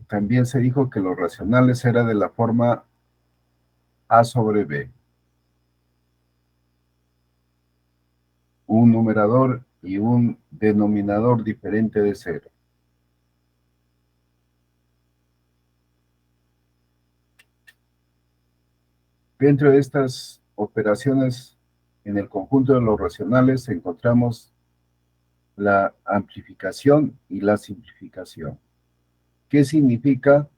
también se dijo que los racionales era de la forma A sobre B. Un numerador y un denominador diferente de cero. Dentro de estas operaciones, en el conjunto de los racionales, encontramos la amplificación y la simplificación. ¿Qué significa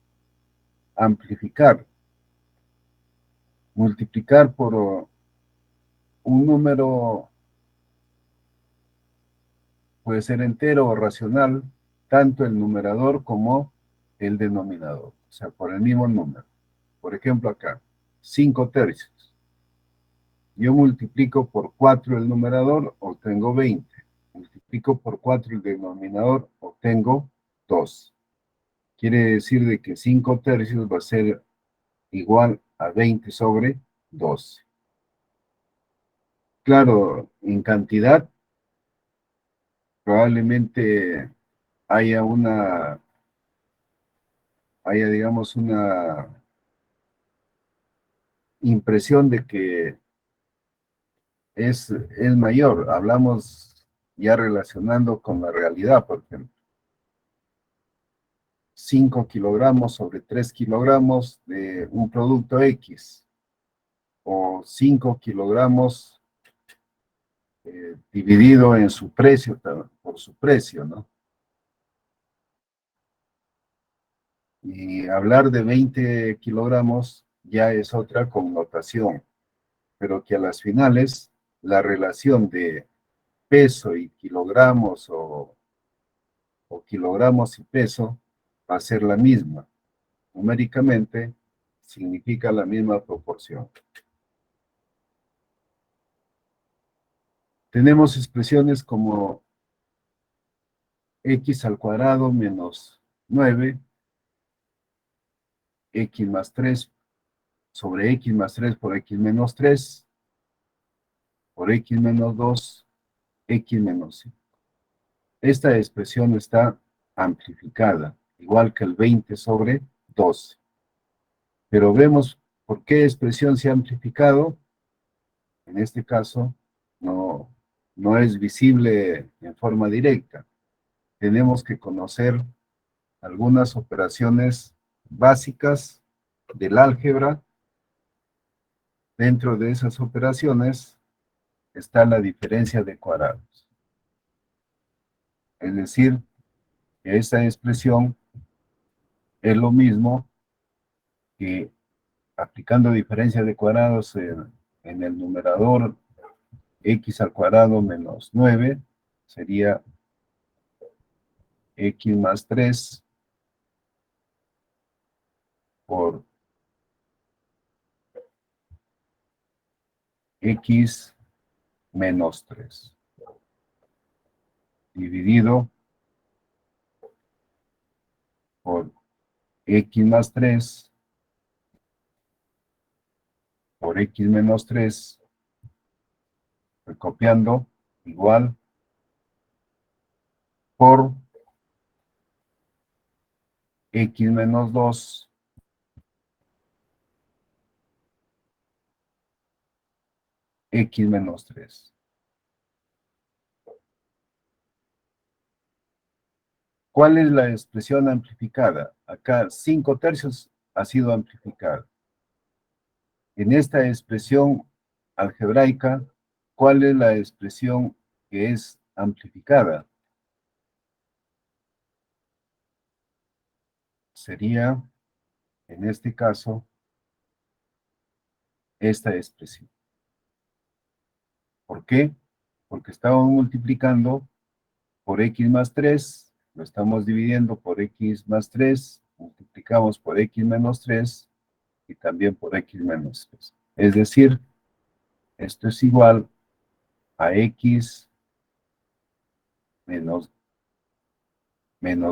amplificar? Multiplicar por un número, puede ser entero o racional, tanto el numerador como el denominador, o sea, por el mismo número. Por ejemplo, acá, 5 tercios. Yo multiplico por 4 el numerador, obtengo 20. Multiplico por 4 el denominador, obtengo 2. Quiere decir de que 5 tercios va a ser igual a 20 sobre 12. Claro, en cantidad probablemente haya digamos, una impresión de que es mayor. Hablamos ya relacionando con la realidad, por ejemplo. 5 kilogramos sobre 3 kilogramos de un producto X, o 5 kilogramos dividido en su precio, por su precio, ¿no? Y hablar de 20 kilogramos ya es otra connotación, pero que a las finales la relación de peso y kilogramos o kilogramos y peso va a ser la misma. Numéricamente significa la misma proporción. Tenemos expresiones como x al cuadrado menos 9, x más 3 sobre x más 3 por x menos 3, por x menos 2, x menos 5. Esta expresión está amplificada, igual que el 20 sobre 12. Pero vemos por qué expresión se ha amplificado. En este caso, no es visible en forma directa. Tenemos que conocer algunas operaciones básicas del álgebra. Dentro de esas operaciones está la diferencia de cuadrados. Es decir, que esta expresión es lo mismo que aplicando diferencia de cuadrados en el numerador x al cuadrado menos 9, sería x más 3 por x menos 3, dividido por x más 3 por x menos 3, recopiando, igual por x menos 2 x menos 3. ¿Cuál es la expresión amplificada? Acá 5 tercios ha sido amplificada. En esta expresión algebraica, ¿cuál es la expresión que es amplificada? Sería, en este caso, esta expresión. ¿Por qué? Porque estamos multiplicando por x más 3, lo estamos dividiendo por x más 3, multiplicamos por x menos 3 y también por x menos 3. Es decir, esto es igual a x menos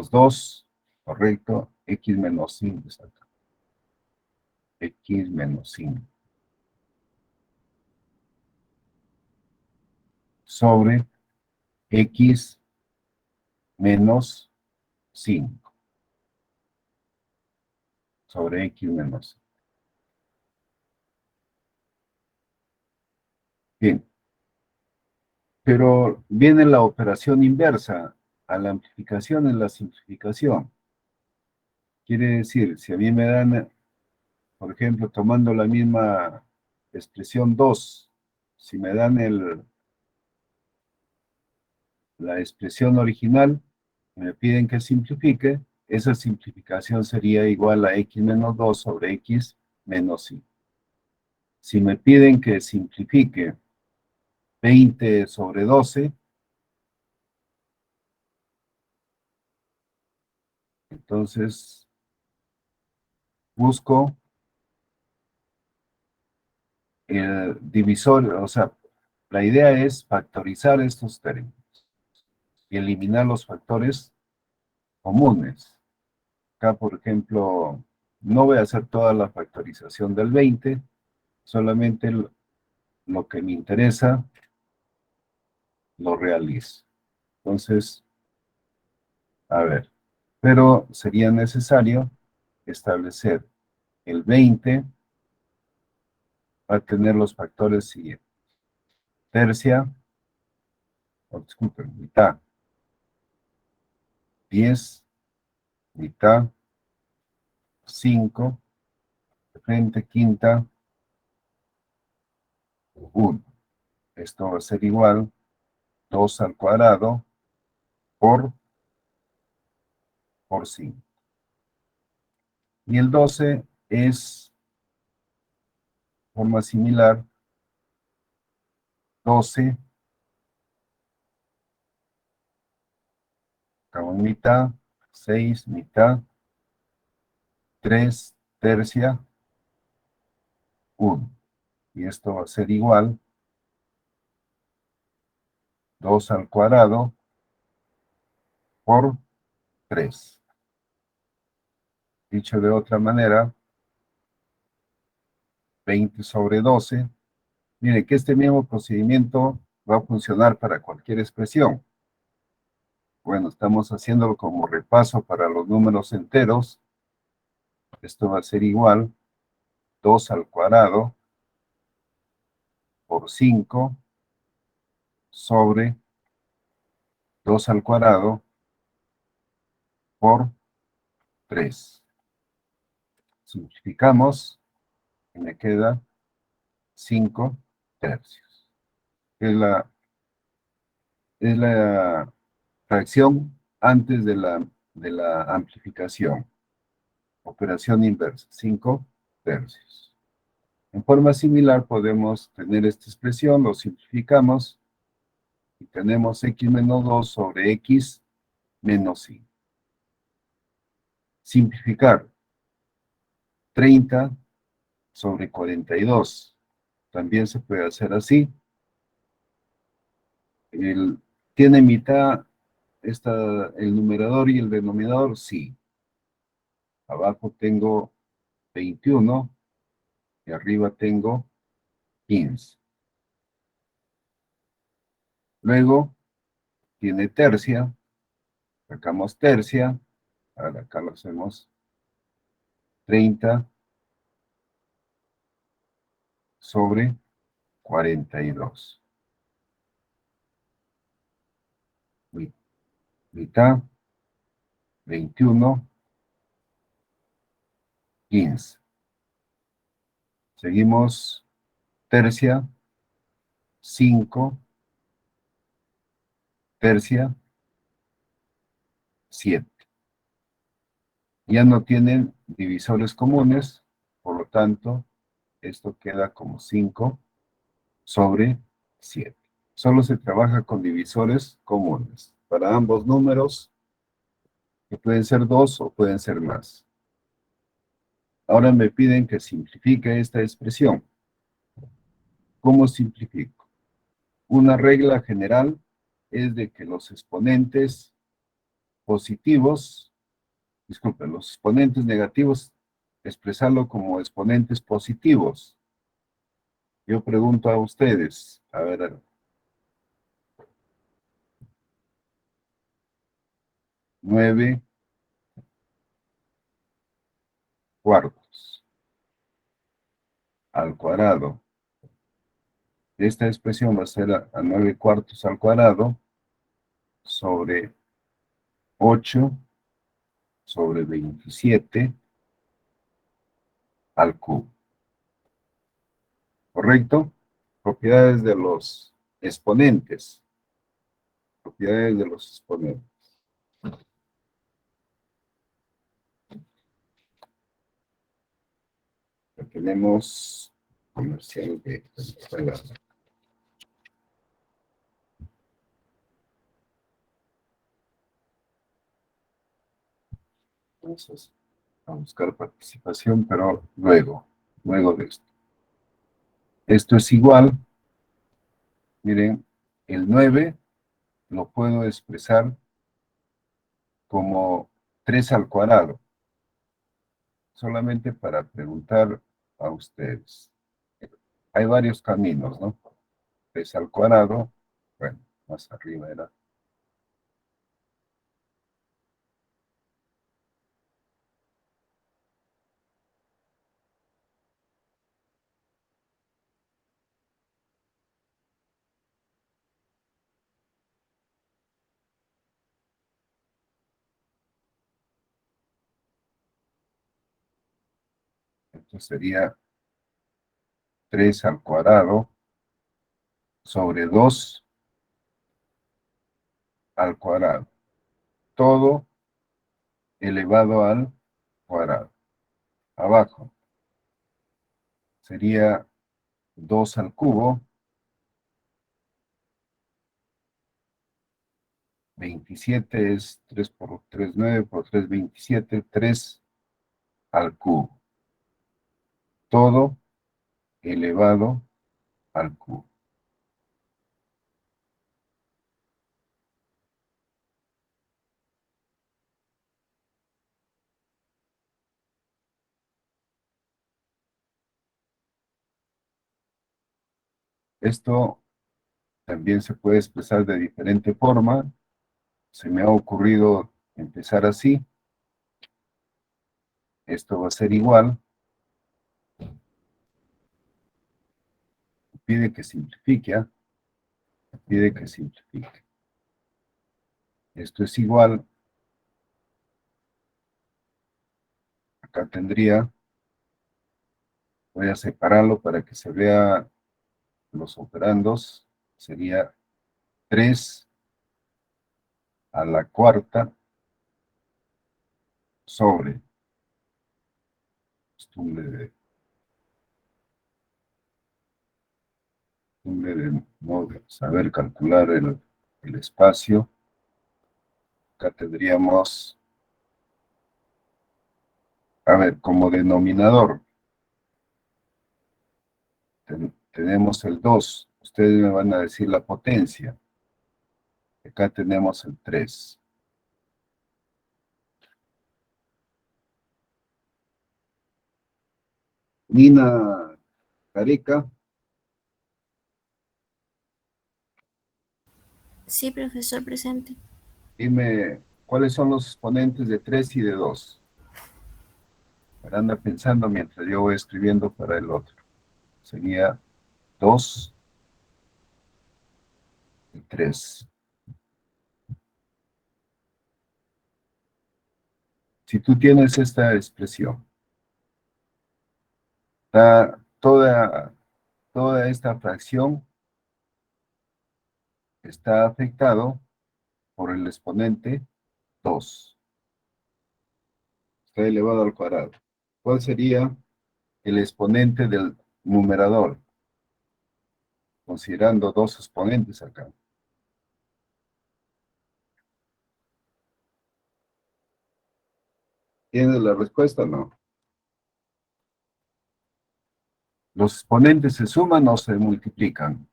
2, correcto, x menos 5, exacto. X menos 5 sobre x menos 5. sobre X menos Y. Bien, pero viene la operación inversa a la amplificación en la simplificación. Quiere decir, si a mí me dan, por ejemplo, tomando la misma expresión 2, si me dan la expresión original, me piden que simplifique, esa simplificación sería igual a X menos 2 sobre X menos Y. Si me piden que simplifique 20 sobre 12, entonces busco el divisor, o sea, la idea es factorizar estos términos y eliminar los factores comunes. Acá, por ejemplo, no voy a hacer toda la factorización del 20, solamente lo que me interesa lo realizo. Entonces, a ver, pero sería necesario establecer el 20, va a tener los factores siguientes. Tercia, o disculpen, mitad, 10, mitad, 5, frente, quinta, 1. Esto va a ser igual 2 al cuadrado por 5. Y el 12 es, forma similar, 12, acabo en mitad, 6, mitad, 3, tercia, 1. Y esto va a ser igual 2 al cuadrado por 3. Dicho de otra manera, 20 sobre 12. Mire que este mismo procedimiento va a funcionar para cualquier expresión. Bueno, estamos haciéndolo como repaso para los números enteros. Esto va a ser igual 2 al cuadrado por 5 sobre 2 al cuadrado por 3. Simplificamos y me queda 5 tercios. Es la fracción antes de la amplificación. Operación inversa, 5 tercios. En forma similar podemos tener esta expresión, lo simplificamos y tenemos x menos 2 sobre x menos y. Simplificar 30 sobre 42. También se puede hacer así. ¿Tiene mitad el numerador y el denominador? Sí. Abajo tengo 21 y arriba tengo 15. Luego tiene tercia, sacamos tercia, ahora acá lo hacemos 30 sobre 42. Mitad, 21, 15. Seguimos tercia, 5, tercia, 7. Ya no tienen divisores comunes, por lo tanto, esto queda como 5 sobre 7. Solo se trabaja con divisores comunes para ambos números, que pueden ser 2 o pueden ser más. Ahora me piden que simplifique esta expresión. ¿Cómo simplifico? Una regla general es de que los exponentes positivos, disculpen, los exponentes negativos, expresarlo como exponentes positivos. Yo pregunto a ustedes, a ver, 9 cuartos al cuadrado. Esta expresión va a ser a 9 cuartos al cuadrado sobre 8 sobre 27 al cubo. ¿Correcto? Propiedades de los exponentes. Propiedades de los exponentes. Ya tenemos comercial de Vamos a buscar participación, pero luego de esto. Esto es igual, miren, el 9 lo puedo expresar como 3 al cuadrado, solamente para preguntar a ustedes. Hay varios caminos, ¿no? 3 al cuadrado, bueno, más arriba era. Esto sería 3 al cuadrado sobre 2 al cuadrado. Todo elevado al cuadrado. Abajo sería 2 al cubo, 27 es 3 por 3, 9 por 3, 27, 3 al cubo. Todo elevado al cubo. Esto también se puede expresar de diferente forma. Se me ha ocurrido empezar así. Esto va a ser igual. Pide que simplifique, ¿eh? Pide que simplifique. Esto es igual. Acá tendría, voy a separarlo para que se vea los operandos. Sería 3 a la cuarta sobre costumbre de no saber calcular el espacio. Acá tendríamos, a ver, como denominador, tenemos el 2. Ustedes me van a decir la potencia. Acá tenemos el 3. Nina Careca, Sí, profesor, presente. dime, ¿cuáles son los exponentes de 3 y de 2? Anda pensando mientras yo voy escribiendo para el otro. Sería 2 y 3. Si tú tienes esta expresión, toda esta fracción está afectado por el exponente 2. Está elevado al cuadrado. ¿Cuál sería el exponente del numerador? Considerando dos exponentes acá. ¿Tienes la respuesta o no? Los exponentes se suman o se multiplican.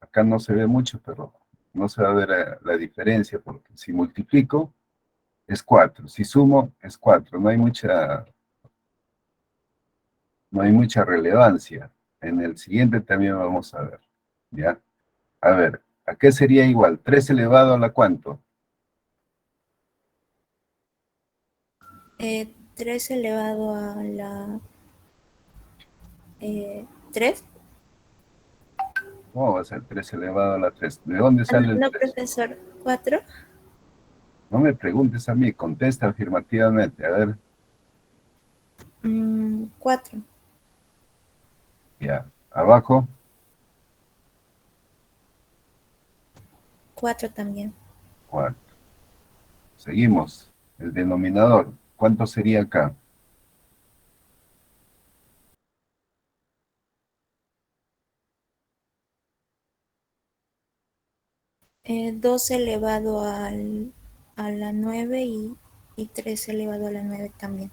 Acá no se ve mucho, pero no se va a ver la diferencia, porque si multiplico es 4, si sumo es 4. No hay mucha relevancia. En el siguiente también vamos a ver. ¿Ya? A ver, ¿a qué sería igual? 3 elevado a la ¿cuánto? 3 elevado a la 3. ¿Cómo va a ser 3 elevado a la 3? ¿De dónde No, sale el no, 3? profesor, 4. No me preguntes a mí, contesta afirmativamente. A ver, 4. ya. Abajo, 4 también. 4. Seguimos. El denominador. ¿Cuánto sería acá? 2 elevado a la 9 y 3 elevado a la 9 también.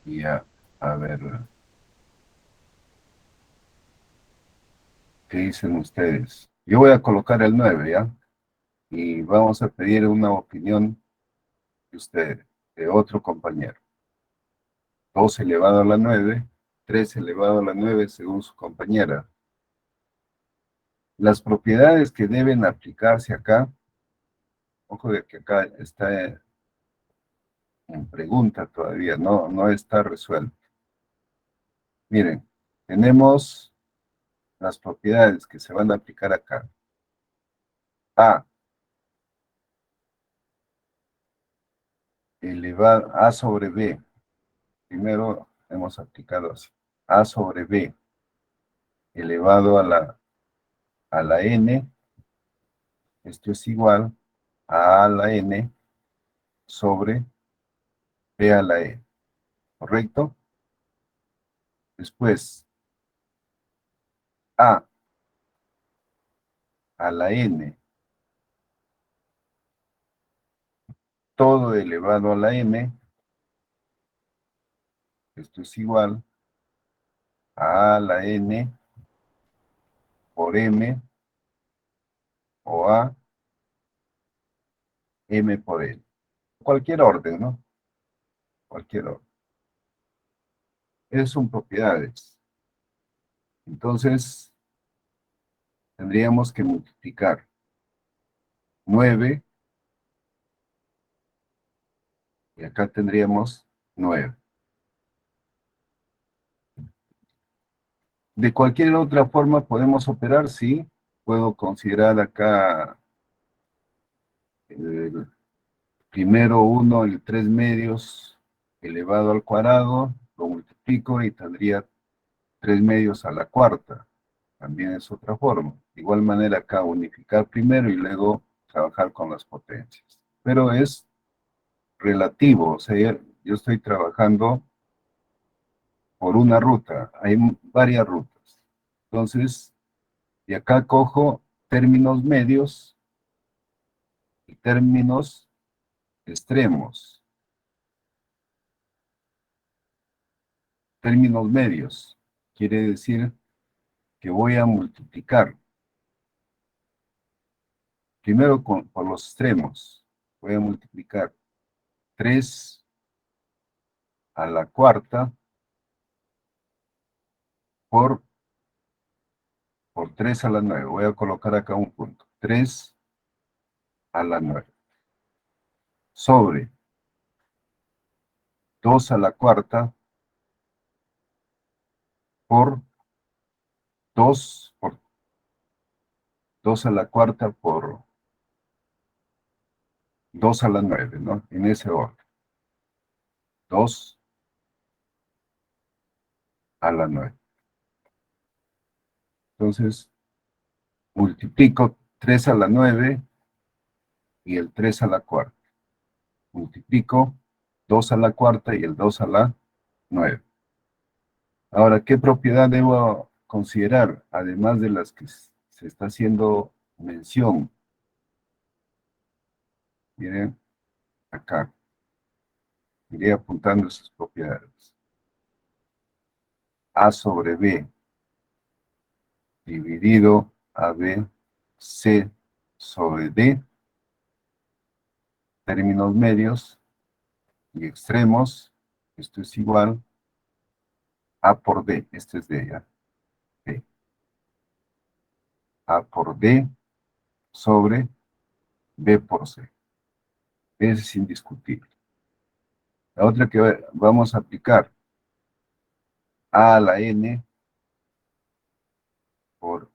Ya. A ver, ¿qué dicen ustedes? Yo voy a colocar el 9, ¿ya? Y vamos a pedir una opinión de ustedes, de otro compañero. 2 elevado a la 9, 3 elevado a la 9 según su compañera. Las propiedades que deben aplicarse acá, ojo de que acá está en pregunta todavía, no está resuelto. Miren, tenemos las propiedades que se van a aplicar acá. A sobre B. Primero hemos aplicado así. A sobre B elevado a la N. Esto es igual a la N sobre B a la E. ¿Correcto? Después, a la N, todo elevado a la M. Esto es igual a la N por M o a M por N. Cualquier orden, ¿no? Cualquier orden. Esas son propiedades. Entonces, tendríamos que multiplicar 9 y acá tendríamos 9. De cualquier otra forma podemos operar, sí. Puedo considerar acá el primero 1 y 3 medios elevado al cuadrado, lo multiplico y tendría 3 medios a la cuarta. También es otra forma. De igual manera acá unificar primero y luego trabajar con las potencias. Pero es relativo, o sea, yo estoy trabajando por una ruta, hay varias rutas. Entonces, de acá cojo términos medios y términos extremos. Términos medios quiere decir que voy a multiplicar primero por los extremos. Voy a multiplicar 3 a la cuarta por 3 a la 9. Voy a colocar acá un punto. 3 a la 9. Sobre 2 a la cuarta por 2 a la cuarta por 2 a la 9, ¿no? En ese orden. 2 a la 9. Entonces, multiplico 3 a la 9 y el 3 a la cuarta. Multiplico 2 a la cuarta y el 2 a la 9. Ahora, ¿qué propiedad debo considerar? Además de las que se está haciendo mención. Miren, acá. Iré apuntando esas propiedades. A sobre B dividido AB, C sobre D, términos medios y extremos. Esto es igual A por D. Este es D, ¿ya? D. A por D sobre B por C. Ese es indiscutible. La otra que vamos a aplicar, a a la n por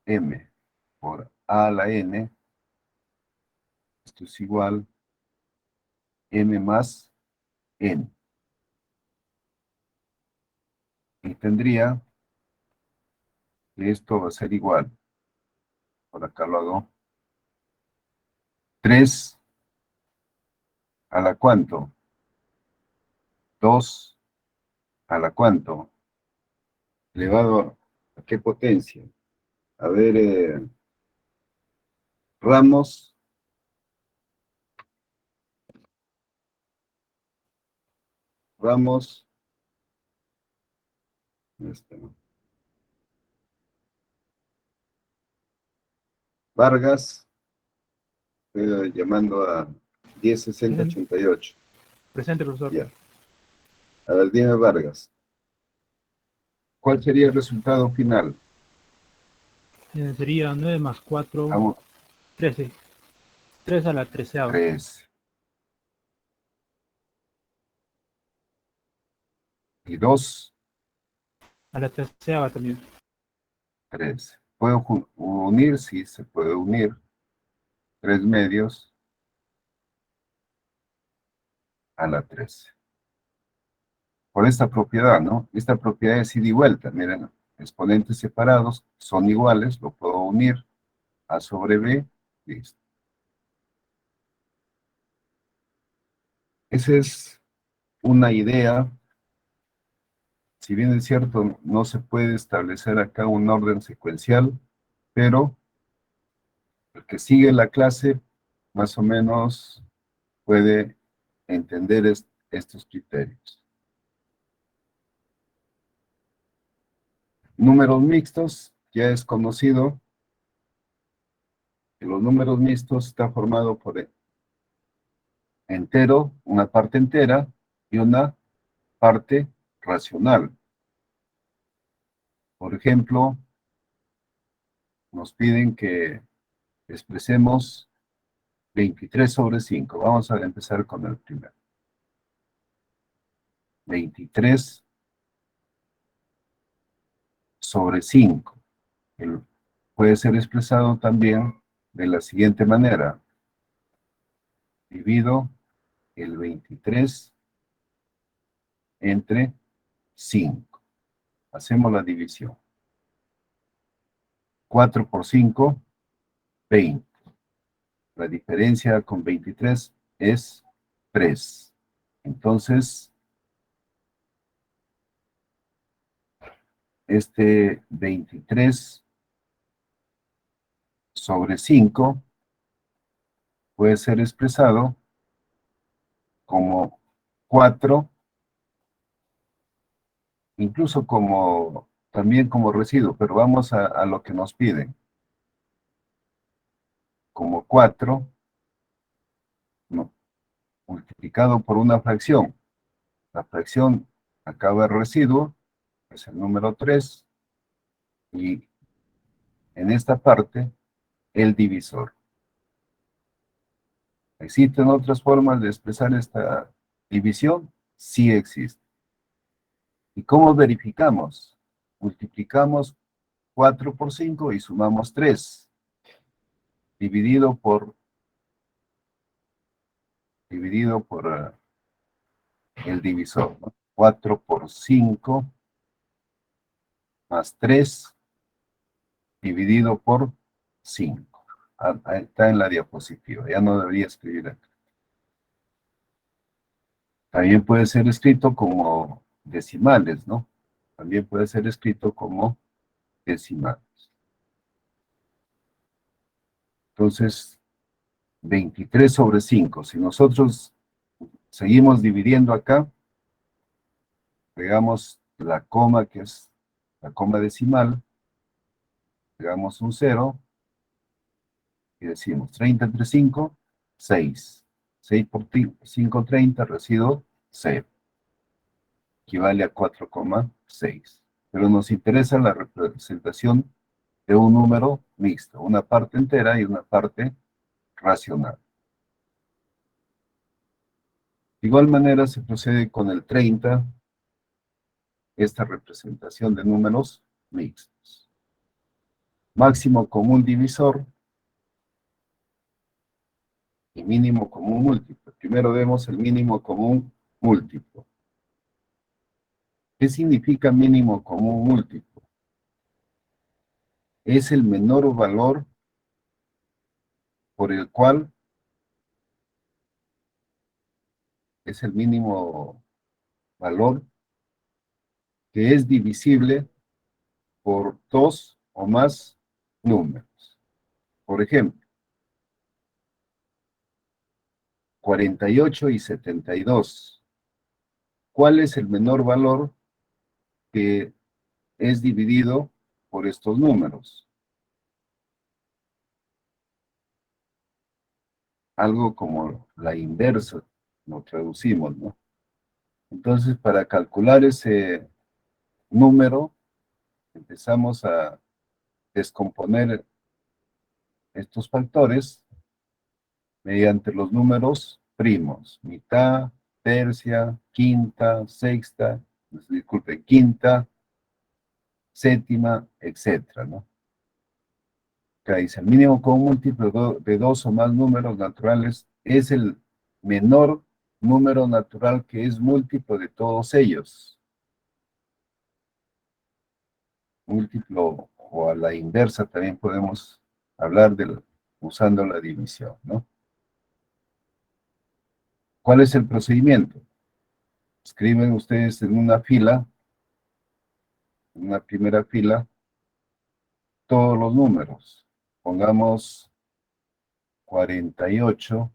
m por a a la n, esto es igual m más n. Y tendría que esto va a ser igual, por acá lo hago, 3 a la cuánto, 2 a la cuánto, elevado a qué potencia. A ver, ramos, ramos, ¿no? Vargas, estoy llamando a 106088. Presente, profesor. Ya. A ver, dime Vargas. ¿Cuál sería el resultado final? Sería 9 más 4, Vamos, 13. 3 a la 13ª. 3. Y 2, A la 13ª también. 3. ¿Puedo unir? Sí, se puede unir. 3 medios a la 13. Por esta propiedad, ¿no? Esta propiedad es ida y vuelta. Miren, exponentes separados son iguales, lo puedo unir. A sobre B, listo. Esa es una idea. Si bien es cierto, no se puede establecer acá un orden secuencial, pero el que sigue la clase más o menos puede entender estos criterios. Números mixtos, ya es conocido que los números mixtos están formados por entero, una parte entera y una parte racional. Por ejemplo, nos piden que expresemos 23 sobre 5. Vamos a empezar con el primero. 23 sobre 5. Puede ser expresado también de la siguiente manera. Divido el 23 entre 5. Hacemos la división. 4 por 5, 20. La diferencia con 23 es 3. Entonces, este 23 sobre 5 puede ser expresado como 4, incluso también como residuo, pero vamos a lo que nos piden. Como 4, ¿no?, multiplicado por una fracción. La fracción acaba el residuo, es el número 3, y en esta parte, el divisor. ¿Existen otras formas de expresar esta división? Sí existe. ¿Y cómo verificamos? Multiplicamos 4 por 5 y sumamos 3, dividido por el divisor, ¿no? 4 por 5 más 3 dividido por 5. Ahí está en la diapositiva, ya no debería escribir acá. También puede ser escrito como decimales, ¿no? También puede ser escrito como decimales. Entonces, 23 sobre 5. Si nosotros seguimos dividiendo acá, pegamos la coma, que es la coma decimal, pegamos un 0, y decimos 30 entre 5, 6. 6 por 5, 30, residuo 0. Equivale a 4,6. Pero nos interesa la representación de un número mixto, una parte entera y una parte racional. De igual manera se procede con el 30, esta representación de números mixtos. Máximo común divisor y mínimo común múltiplo. Primero vemos el mínimo común múltiplo. ¿Qué significa mínimo común múltiplo? Es el menor valor por el cual es el mínimo valor que es divisible por dos o más números. Por ejemplo, 48 y 72. ¿Cuál es el menor valor que es dividido por estos números? Algo como la inversa, lo traducimos, ¿no? Entonces, para calcular ese número, empezamos a descomponer estos factores mediante los números primos, mitad, tercia, quinta, sexta, disculpe, quinta, séptima, etcétera, ¿no? Acá dice, el mínimo común múltiplo de dos o más números naturales es el menor número natural que es múltiplo de todos ellos. Múltiplo o a la inversa también podemos hablar usando la división, ¿no? ¿Cuál es el procedimiento? Escriben ustedes en una fila, en una primera fila, todos los números. Pongamos 48,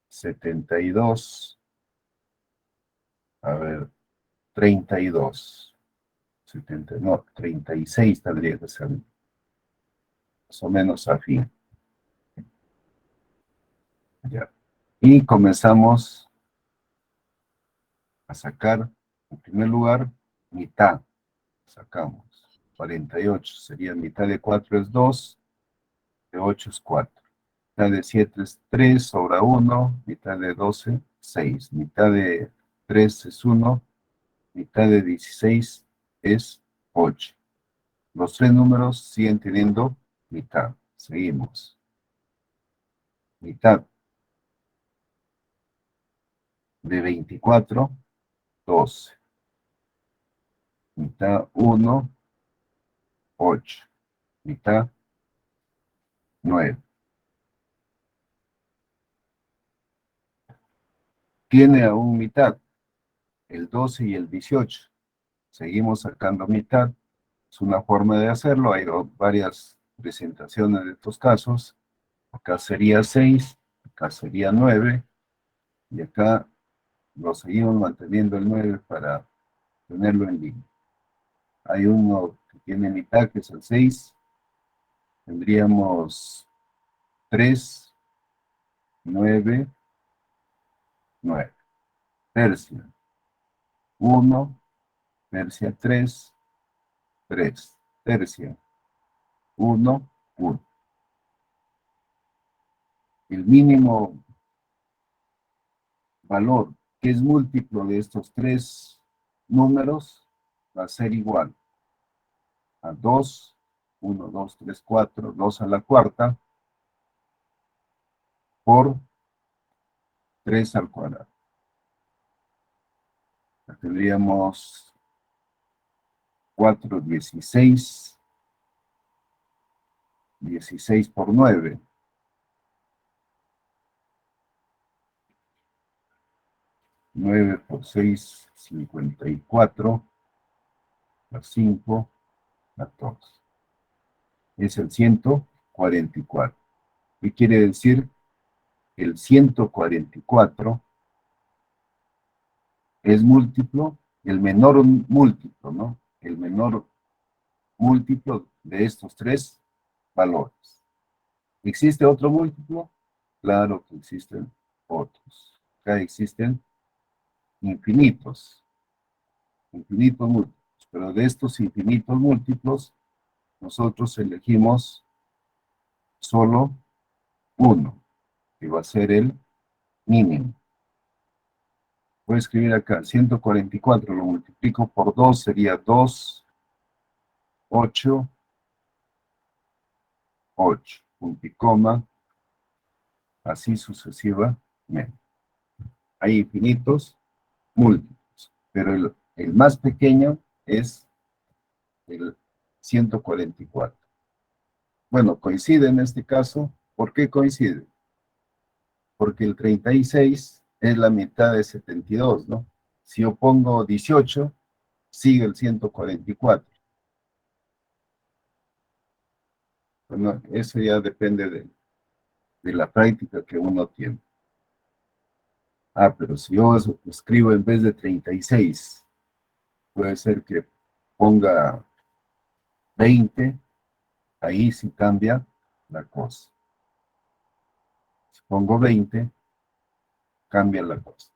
72, a ver, 32, 70, no, 36 tendría que ser más o menos afín. Ya. Y comenzamos a sacar, en primer lugar, mitad. Sacamos 48, sería mitad de 4 es 2, de 8 es 4. Mitad de 7 es 3, sobra 1, mitad de 12, 6. Mitad de 3 es 1, mitad de 16 es 8. Los tres números siguen teniendo mitad. Seguimos. Mitad de 24, 12. Mitad 1, 8. Mitad 9. Tiene aún mitad, el 12 y el 18. Seguimos sacando mitad. Es una forma de hacerlo. Hay varias presentaciones de estos casos. Acá sería 6, acá sería 9, y acá lo seguimos manteniendo el 9 para tenerlo en línea. Hay uno que tiene mitad, que es el 6. Tendríamos 3, 9, 9. Tercia, 1, tercia 3, 3. Tercia, 1, 1. El mínimo valor que es múltiplo de estos tres números va a ser igual a 2, 1, 2, 3, 4, 2 a la cuarta, por 3 al cuadrado. Tendríamos 4, 16, 16 por 9. 9 por 6, 54, más 5, 14. Es el 144. ¿Qué quiere decir? El 144 es múltiplo, el menor múltiplo, ¿no? El menor múltiplo de estos tres valores. ¿Existe otro múltiplo? Claro que existen otros. Acá existen infinitos múltiplos, pero de estos infinitos múltiplos, nosotros elegimos solo uno, que va a ser el mínimo. Voy a escribir acá, 144 lo multiplico por 2, sería 2, 8, 8, punto y coma, así sucesivamente. Hay infinitos múltiplos, pero el más pequeño es el 144. Bueno, coincide en este caso. ¿Por qué coincide? Porque el 36 es la mitad de 72, ¿no? Si yo pongo 18, sigue el 144. Bueno, eso ya depende de la práctica que uno tiene. Ah, pero si yo escribo en vez de 36, puede ser que ponga 20, ahí sí cambia la cosa. Si pongo 20, cambia la cosa.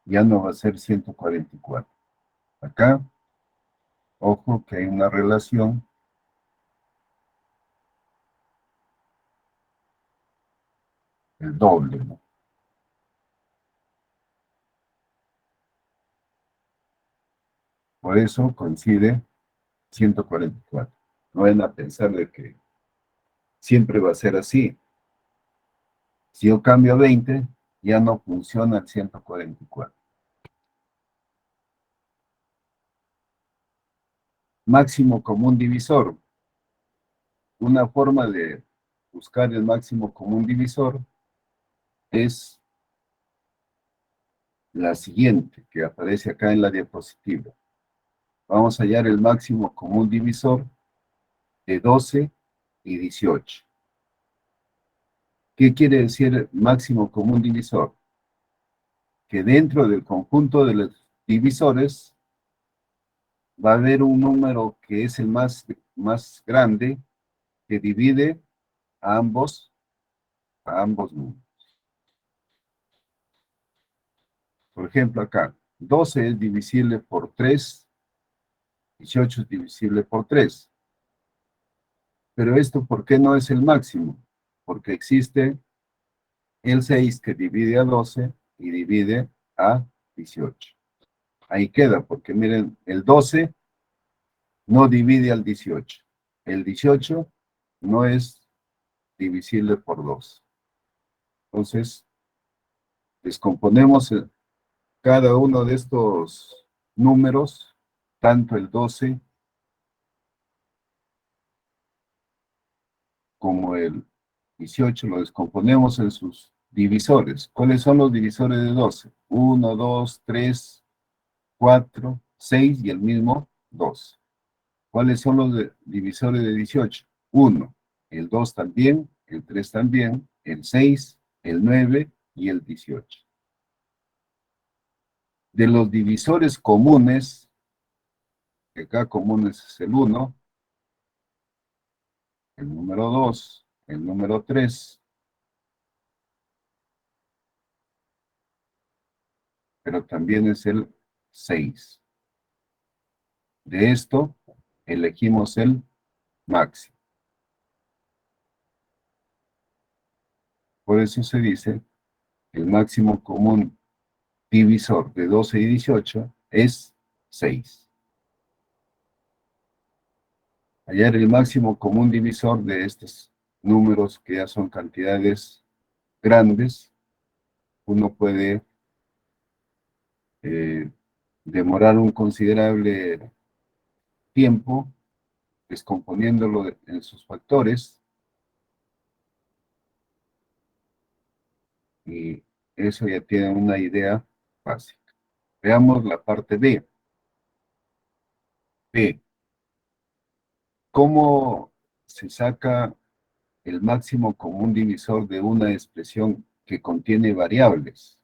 Ya no va a ser 144. Acá, ojo que hay una relación el doble, ¿no? Por eso coincide 144. No van a pensar de que siempre va a ser así. Si yo cambio 20, ya no funciona el 144. Máximo común divisor. Una forma de buscar el máximo común divisor es la siguiente, que aparece acá en la diapositiva. Vamos a hallar el máximo común divisor de 12 y 18. ¿Qué quiere decir máximo común divisor? Que dentro del conjunto de los divisores va a haber un número que es el más grande que divide a ambos números. Por ejemplo, acá, 12 es divisible por 3, 18 es divisible por 3. Pero esto, ¿por qué no es el máximo? Porque existe el 6 que divide a 12 y divide a 18. Ahí queda, porque miren, el 12 no divide al 18. El 18 no es divisible por 2. Entonces, descomponemos cada uno de estos números, tanto el 12 como el 18, lo descomponemos en sus divisores. ¿Cuáles son los divisores de 12? 1, 2, 3, 4, 6 y el mismo 2. ¿Cuáles son los divisores de 18? 1, el 2 también, el 3 también, el 6, el 9 y el 18. De los divisores comunes, que acá comunes es el 1, el número 2, el número 3, pero también es el 6. De esto, elegimos el máximo. Por eso se dice que el máximo común divisor de 12 y 18 es 6. Hallar el máximo común divisor de estos números que ya son cantidades grandes, uno puede demorar un considerable tiempo descomponiéndolo en sus factores, y eso ya tiene una idea básica. Veamos la parte B. B. ¿Cómo se saca el máximo común divisor de una expresión que contiene variables?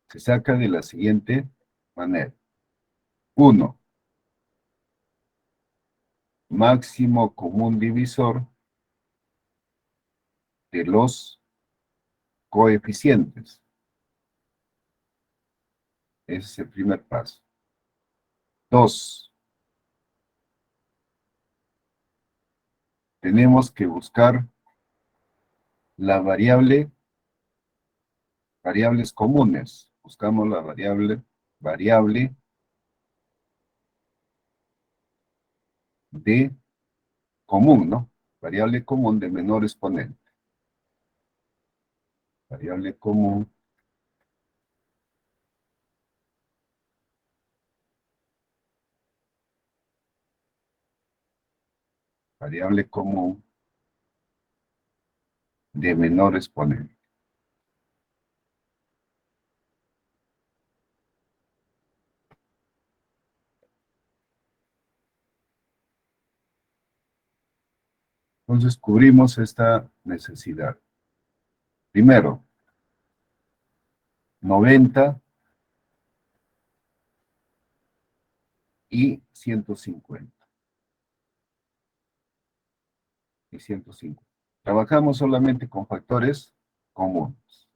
Se saca de la siguiente manera. 1. Máximo común divisor de los coeficientes. Ese es el primer paso. 2. Tenemos que buscar la variable, variables comunes. Buscamos la variable de común, ¿no? Variable común de menor exponente. Variable común de menor exponente. Entonces cubrimos esta necesidad. Primero, 90 y 150. Y 105. Trabajamos solamente con factores comunes.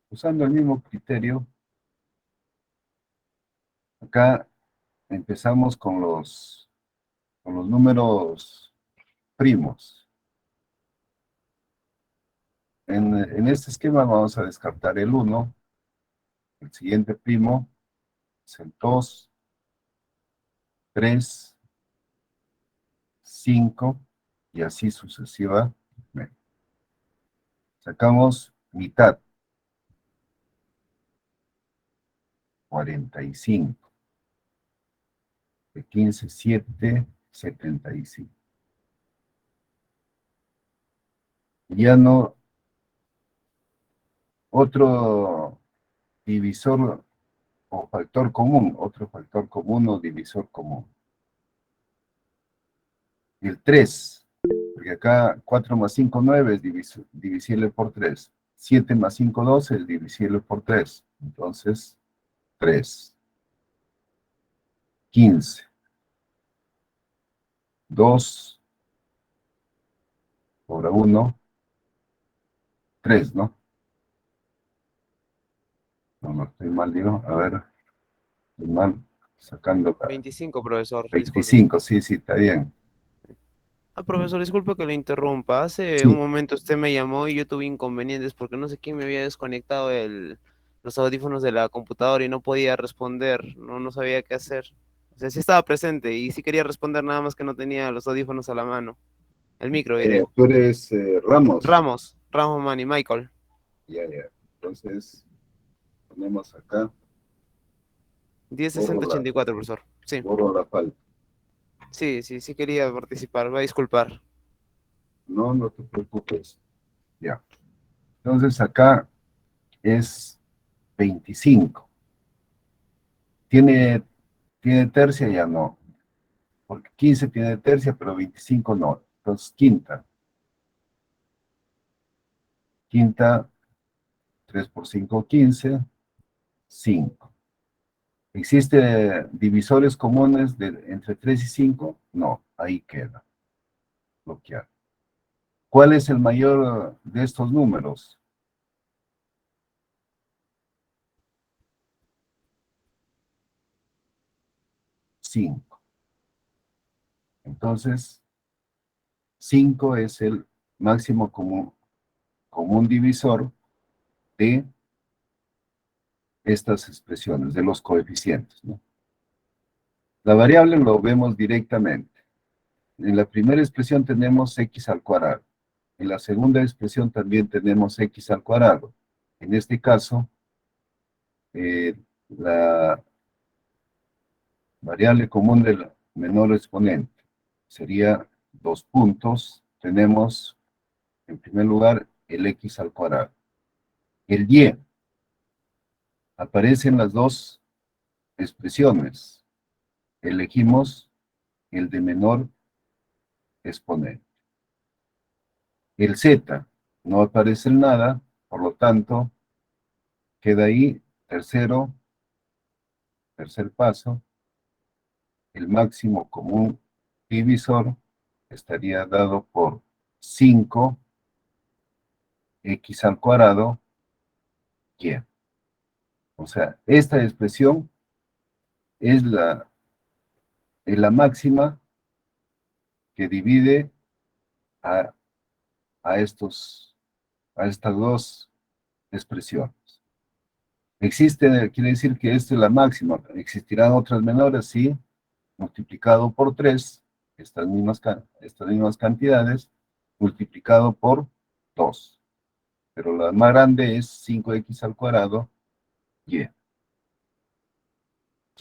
Usando el mismo criterio, acá empezamos con los números primos. En este esquema vamos a descartar el 1, el siguiente primo es el 2, 3, 5 y así sucesivamente. Sacamos mitad, 45. De 15, 7, 75. Ya no, otro divisor o factor común, otro factor común o divisor común. El 3, porque acá 4 más 5, 9 es divisible por 3. 7 más 5, 12 es divisible por 3. Entonces, 3. 15. 2 sobre 1, 3, ¿no? No, estoy mal, digo. A ver, estoy mal, sacando 25, profesor. Disculpe. 25, sí, está bien. Profesor, disculpe que lo interrumpa. Hace Sí. un momento usted me llamó y yo tuve inconvenientes porque no sé quién me había desconectado los audífonos de la computadora y no podía responder. No sabía qué hacer. O sea, sí estaba presente y sí quería responder, nada más que no tenía los audífonos a la mano. El micro, diré. Tú eres Ramos. Ramos Manny, Michael. Ya. Entonces, ponemos acá, 106084, profesor. Sí, borro la falta. sí quería participar. Va a disculpar. No te preocupes. Ya. Entonces acá es 25. ¿Tiene tercia? Ya no. Porque 15 tiene tercia, pero 25 no. Entonces, quinta. Quinta, 3 por 5, 15. 5. ¿Existe divisores comunes entre 3 y 5? No, ahí queda. Bloquear. ¿Cuál es el mayor de estos números? 5. Entonces, 5 es el máximo común divisor de estas expresiones, de los coeficientes, ¿no? La variable lo vemos directamente. En la primera expresión tenemos x al cuadrado. En la segunda expresión también tenemos x al cuadrado. En este caso, la variable común del menor exponente sería 2 puntos. Tenemos, en primer lugar, el x al cuadrado. El y. Aparecen las dos expresiones. Elegimos el de menor exponente. El z no aparece en nada, por lo tanto, queda ahí tercer paso. El máximo común divisor estaría dado por 5 x al cuadrado y. O sea, esta expresión es la máxima que divide a estos a estas dos expresiones. Existe, quiere decir que esta es la máxima. ¿Existirán otras menores? Sí. Multiplicado por 3, estas mismas cantidades, multiplicado por 2. Pero la más grande es 5x al cuadrado, y. Entonces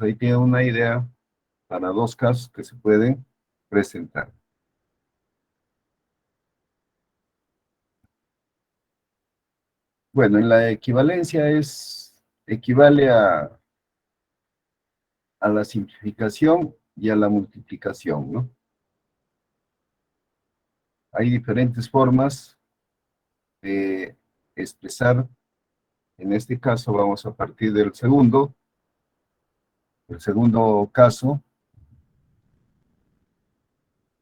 ahí tiene una idea para dos casos que se pueden presentar. Bueno, en la equivalencia equivale a la simplificación y a la multiplicación, ¿no? Hay diferentes formas de expresar. En este caso vamos a partir del segundo. El segundo caso,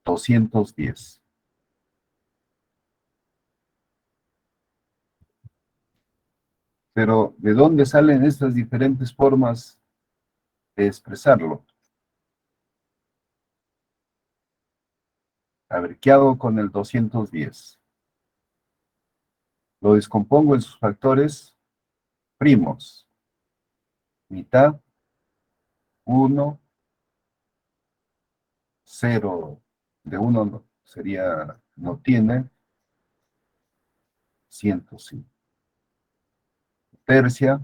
210. Pero, ¿de dónde salen estas diferentes formas de expresarlo? A ver, ¿qué hago con el 210? Lo descompongo en sus factores primos. Mitad, 1, 0, de 1 sería, no tiene, 105. Tercia,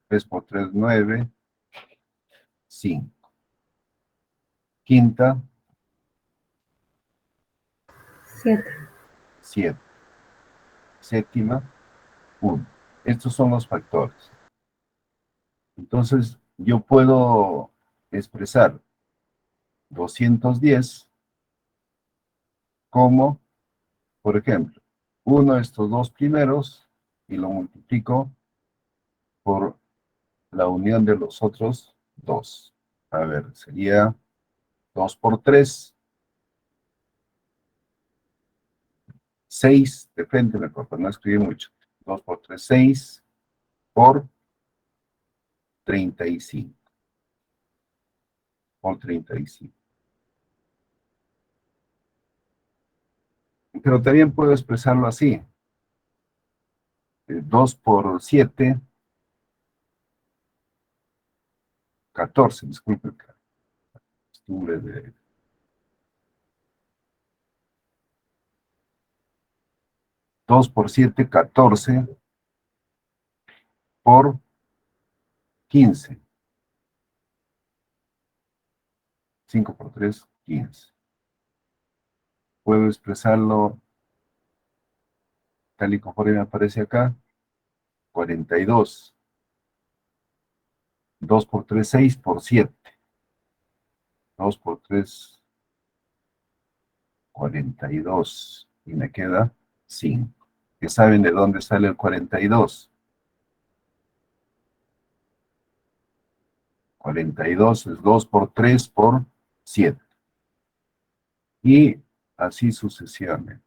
3 por 3, 9, 5. Quinta, 7. Séptima, 1. Estos son los factores. Entonces, yo puedo expresar 210 como, por ejemplo, uno de estos dos primeros y lo multiplico por la unión de los otros dos. A ver, sería 2 por 3, 6, de frente mejor, para no escribir mucho. 2 por 3, 6, por 35. Por 35. Pero también puedo expresarlo así. 2 por 7, 14, disculpen. Costumbre de... 2 por 7, 14, por 15. 5 por 3, 15. Puedo expresarlo tal y conforme me aparece acá. 42. 2 por 3, 6 por 7. 2 por 3, 42. Y me queda 5. ¿Ya saben de dónde sale el 42? 42 es 2 por 3 por 7. Y así sucesivamente.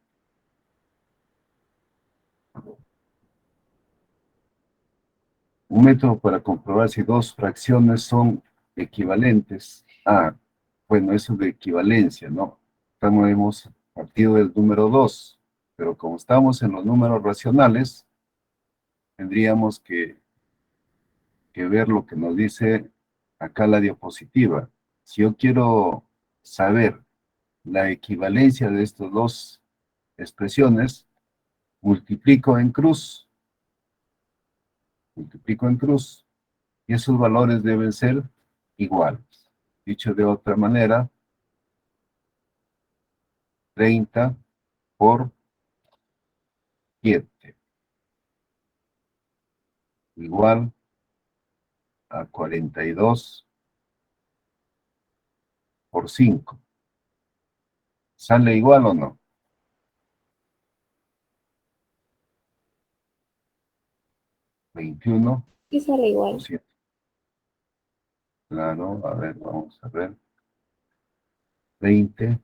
Un método para comprobar si dos fracciones son equivalentes. Bueno, eso de equivalencia, ¿no? Hemos partido del número 2, pero como estamos en los números racionales, tendríamos que ver lo que nos dice acá la diapositiva. Si yo quiero saber la equivalencia de estas dos expresiones, multiplico en cruz, y esos valores deben ser iguales. Dicho de otra manera, 30 por 7 igual a 42 por 5. ¿Sale igual o no? 21 Y sale igual. por 7. Claro, a ver, vamos a ver. 20,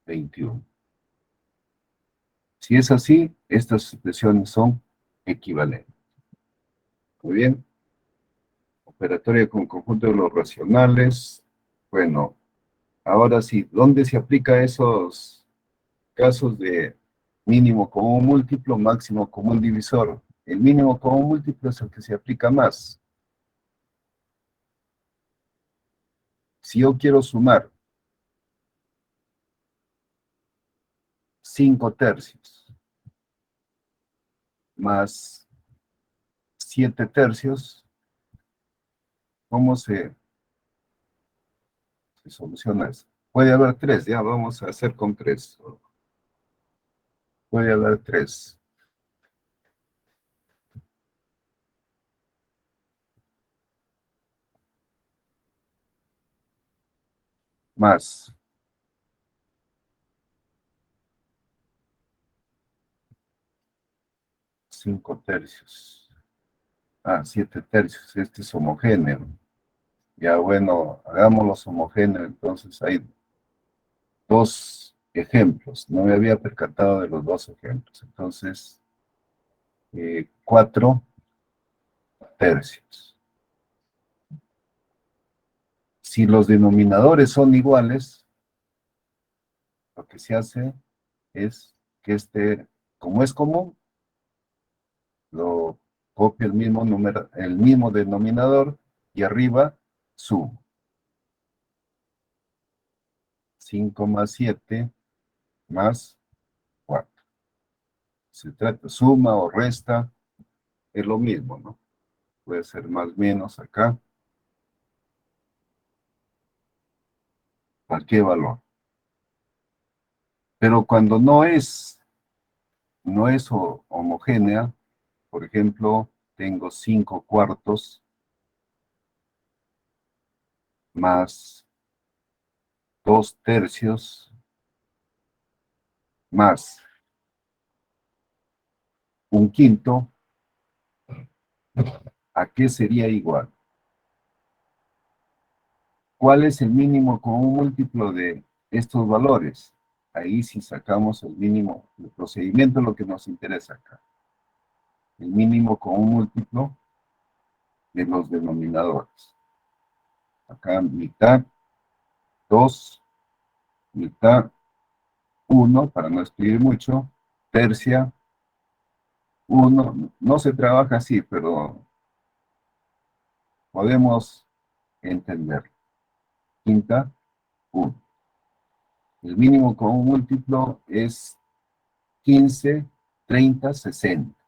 21. Si es así, estas expresiones son equivalentes. Muy bien. Operatoria con conjunto de los racionales. Bueno, ahora sí, ¿dónde se aplica esos casos de mínimo común múltiplo, máximo común divisor. El mínimo común múltiplo es el que se aplica más. Si yo quiero sumar 5 tercios más 7 tercios, ¿cómo se soluciona eso? Puede haber 3, ya vamos a hacer con 3. Puede haber 3. Más 5 tercios. 7 tercios. Este es homogéneo. Ya bueno, hagámoslos homogéneos. Entonces hay 2 ejemplos. No me había percatado de los 2 ejemplos. Entonces, 4 tercios. Si los denominadores son iguales, lo que se hace es que como es común, lo copio el mismo número, el mismo denominador y arriba sumo. 5 más 7 más 4. Se trata, suma o resta, es lo mismo, ¿no? Puede ser más menos acá. Cualquier valor. Pero cuando no es homogénea, por ejemplo, tengo 5 cuartos más 2 tercios más un quinto, ¿a qué sería igual? ¿Cuál es el mínimo común múltiplo de estos valores? Ahí sí sacamos el mínimo, el procedimiento es lo que nos interesa acá. El mínimo común múltiplo de los denominadores. Acá mitad, 2, mitad, 1, para no escribir mucho, tercia, 1. No se trabaja así, pero podemos entender. Quinta, 1. El mínimo común múltiplo es 15, 30, 60.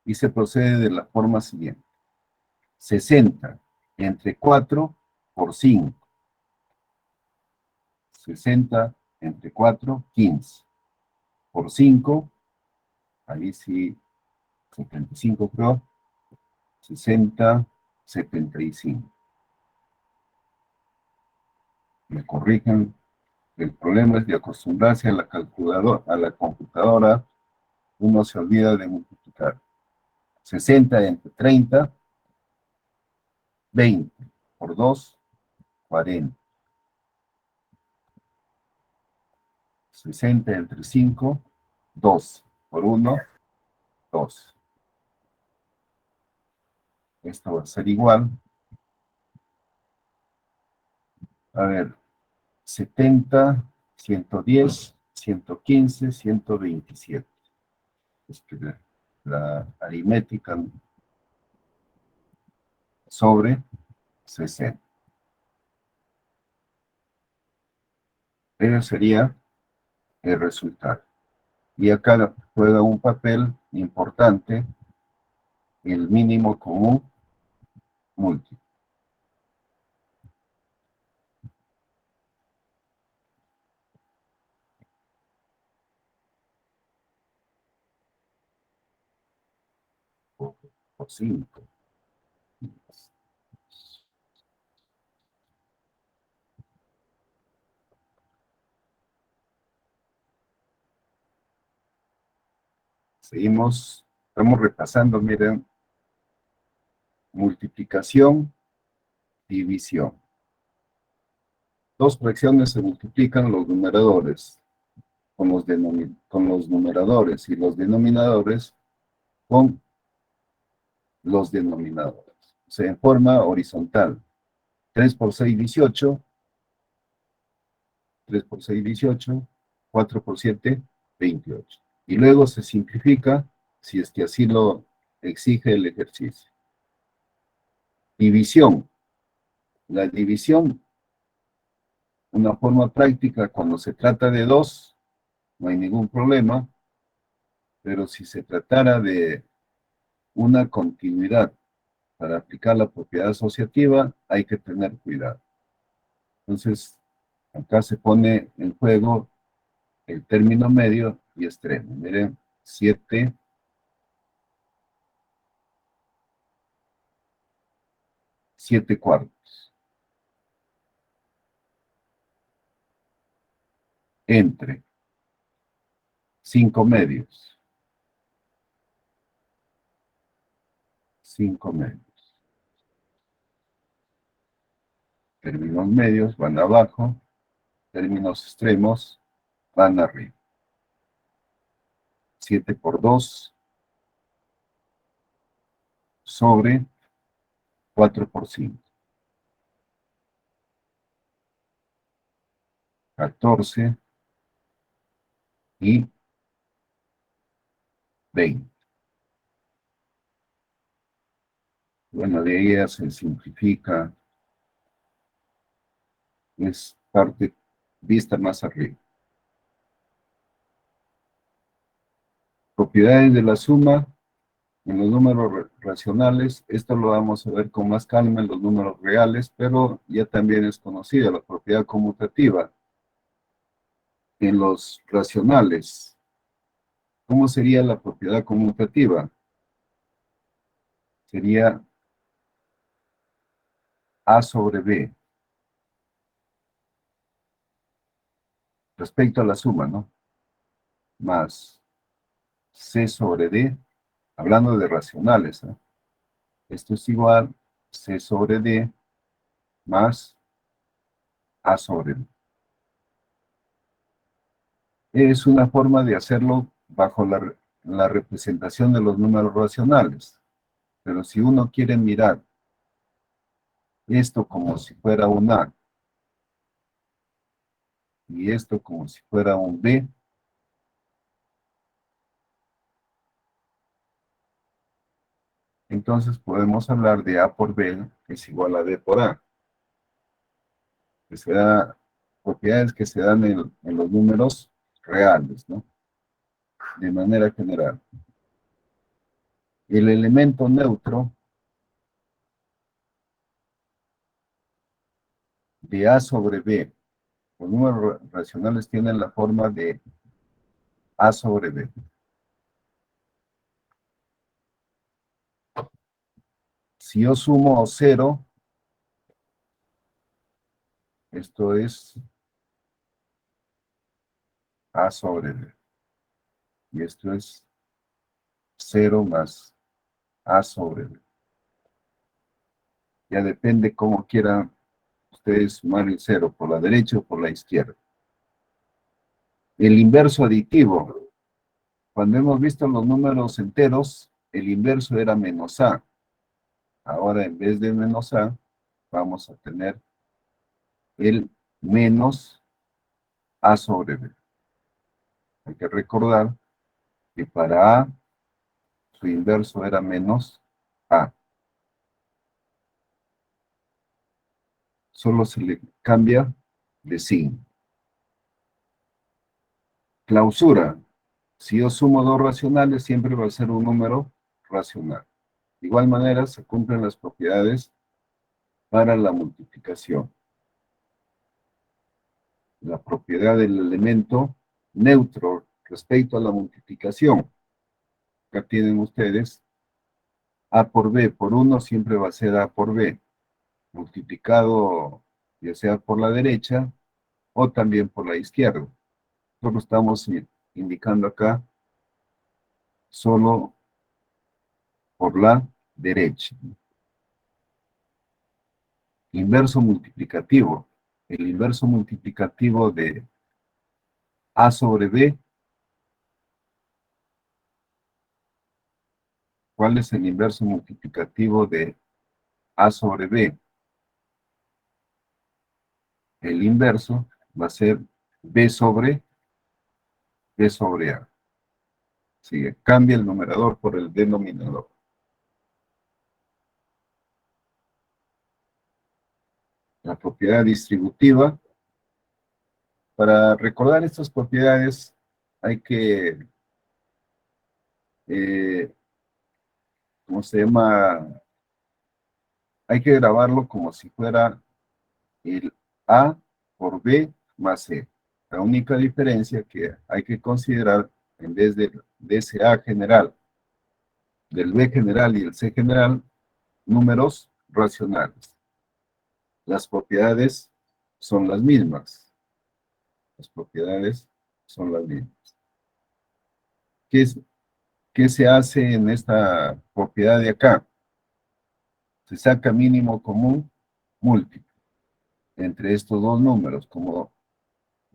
Y se procede de la forma siguiente. 60 entre 4 por 5. 60 entre 4, 15. Por 5, ahí sí, 75 creo. 60, 75. Me corrijan. El problema es de acostumbrarse a la calculadora, a la computadora. Uno se olvida de multiplicar. 60 entre 30, 20. Por 2, 40. 60 entre 5, 12. Por 1, 2. Esto va a ser igual. A ver, 70, 110, 115, 127. Es que la aritmética sobre 60. Ese sería el resultado. Y acá juega un papel importante el mínimo común múltiplo. Por 5. Seguimos, estamos repasando, miren, multiplicación, división. 2 fracciones se multiplican los numeradores con los numeradores y los denominadores con los denominadores. O sea, en forma horizontal. 3 por 6, 18. 3 por 6, 18, 4 por 7, 28. Y luego se simplifica, si es que así lo exige el ejercicio. División. La división, una forma práctica, cuando se trata de 2, no hay ningún problema, pero si se tratara de una continuidad para aplicar la propiedad asociativa, hay que tener cuidado. Entonces, acá se pone en juego el término medio y extremo. Miren, 7 cuartos. Entre 5 medios. 5 medios. Términos medios van abajo, términos extremos van arriba. 7 por 2 sobre 4 por 5. 14 y 20. Bueno, de ahí ya se simplifica. Es parte vista más arriba. Propiedades de la suma en los números racionales. Esto lo vamos a ver con más calma en los números reales, pero ya también es conocida la propiedad conmutativa en los racionales. ¿Cómo sería la propiedad conmutativa? Sería A sobre B. Respecto a la suma, ¿no? Más C sobre D, hablando de racionales, ¿eh? Esto es igual C sobre D más A sobre B. Es una forma de hacerlo bajo la representación de los números racionales. Pero si uno quiere mirar esto como si fuera un A y esto como si fuera un B, entonces podemos hablar de A por B es igual a B por A. Que se da propiedades que se dan en los números reales, ¿no? De manera general. El elemento neutro de A sobre B, los números racionales tienen la forma de A sobre B. Si yo sumo 0, esto es A sobre B. Y esto es 0 más A sobre B. Ya depende cómo quieran ustedes sumar el 0, por la derecha o por la izquierda. El inverso aditivo. Cuando hemos visto los números enteros, el inverso era menos A. Ahora, en vez de menos A, vamos a tener el menos A sobre B. Hay que recordar que para A, su inverso era menos A. Solo se le cambia de signo. Clausura. Si yo sumo dos racionales, siempre va a ser un número racional. De igual manera, se cumplen las propiedades para la multiplicación. La propiedad del elemento neutro respecto a la multiplicación. Acá tienen ustedes A por B por 1 siempre va a ser A por B, multiplicado ya sea por la derecha o también por la izquierda. Nosotros estamos indicando acá solo por la derecha. Inverso multiplicativo. El inverso multiplicativo de A sobre B. ¿Cuál es el inverso multiplicativo de A sobre B? El inverso va a ser B sobre A. Sigue, cambia el numerador por el denominador. La propiedad distributiva. Para recordar estas propiedades hay que, ¿cómo se llama? Hay que grabarlo como si fuera el A por B más C. La única diferencia que hay que considerar, en vez de ese A general, del B general y el C general, números racionales. Las propiedades son las mismas. Las propiedades son las mismas. ¿Qué se hace en esta propiedad de acá? Se saca mínimo común múltiplo entre estos dos números. Como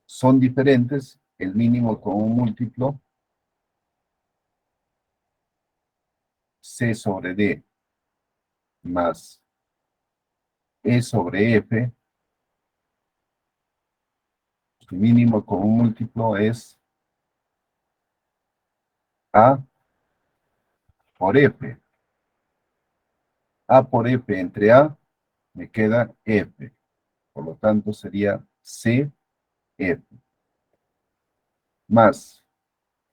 son diferentes, el mínimo común múltiplo C sobre D más E sobre F, su mínimo común múltiplo es A por F. A por F entre A me queda F. Por lo tanto sería CF. Más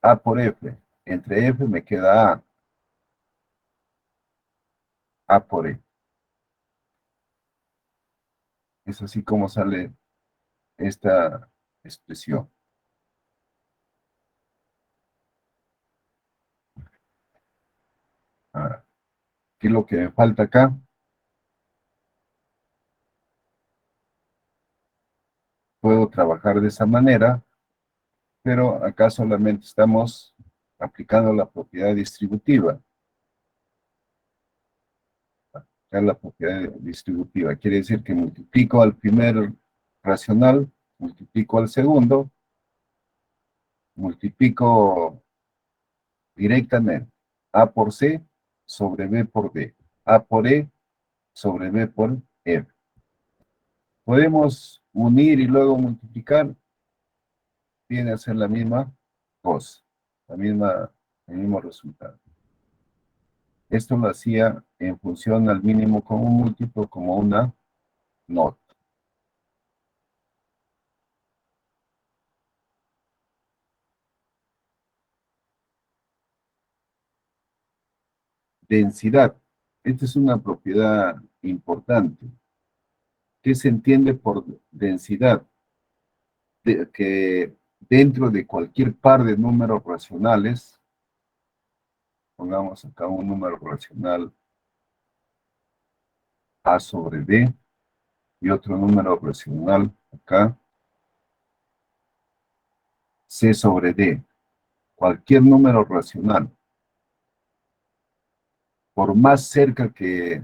A por F. Entre F me queda A. A por F. Es así como sale esta expresión. Ahora, ¿qué es lo que me falta acá? Puedo trabajar de esa manera, pero acá solamente estamos aplicando la propiedad distributiva. Acá la propiedad distributiva quiere decir que multiplico al primer racional, multiplico al segundo, multiplico directamente A por C sobre B por D, A por E sobre B por F. Podemos unir y luego multiplicar, viene a ser la misma cosa, el mismo resultado. Esto lo hacía en función al mínimo común múltiplo como una nota. Densidad. Esta es una propiedad importante. ¿Qué se entiende por densidad? Que dentro de cualquier par de números racionales, pongamos acá un número racional A sobre D y otro número racional acá C sobre D. Cualquier número racional, por más cerca que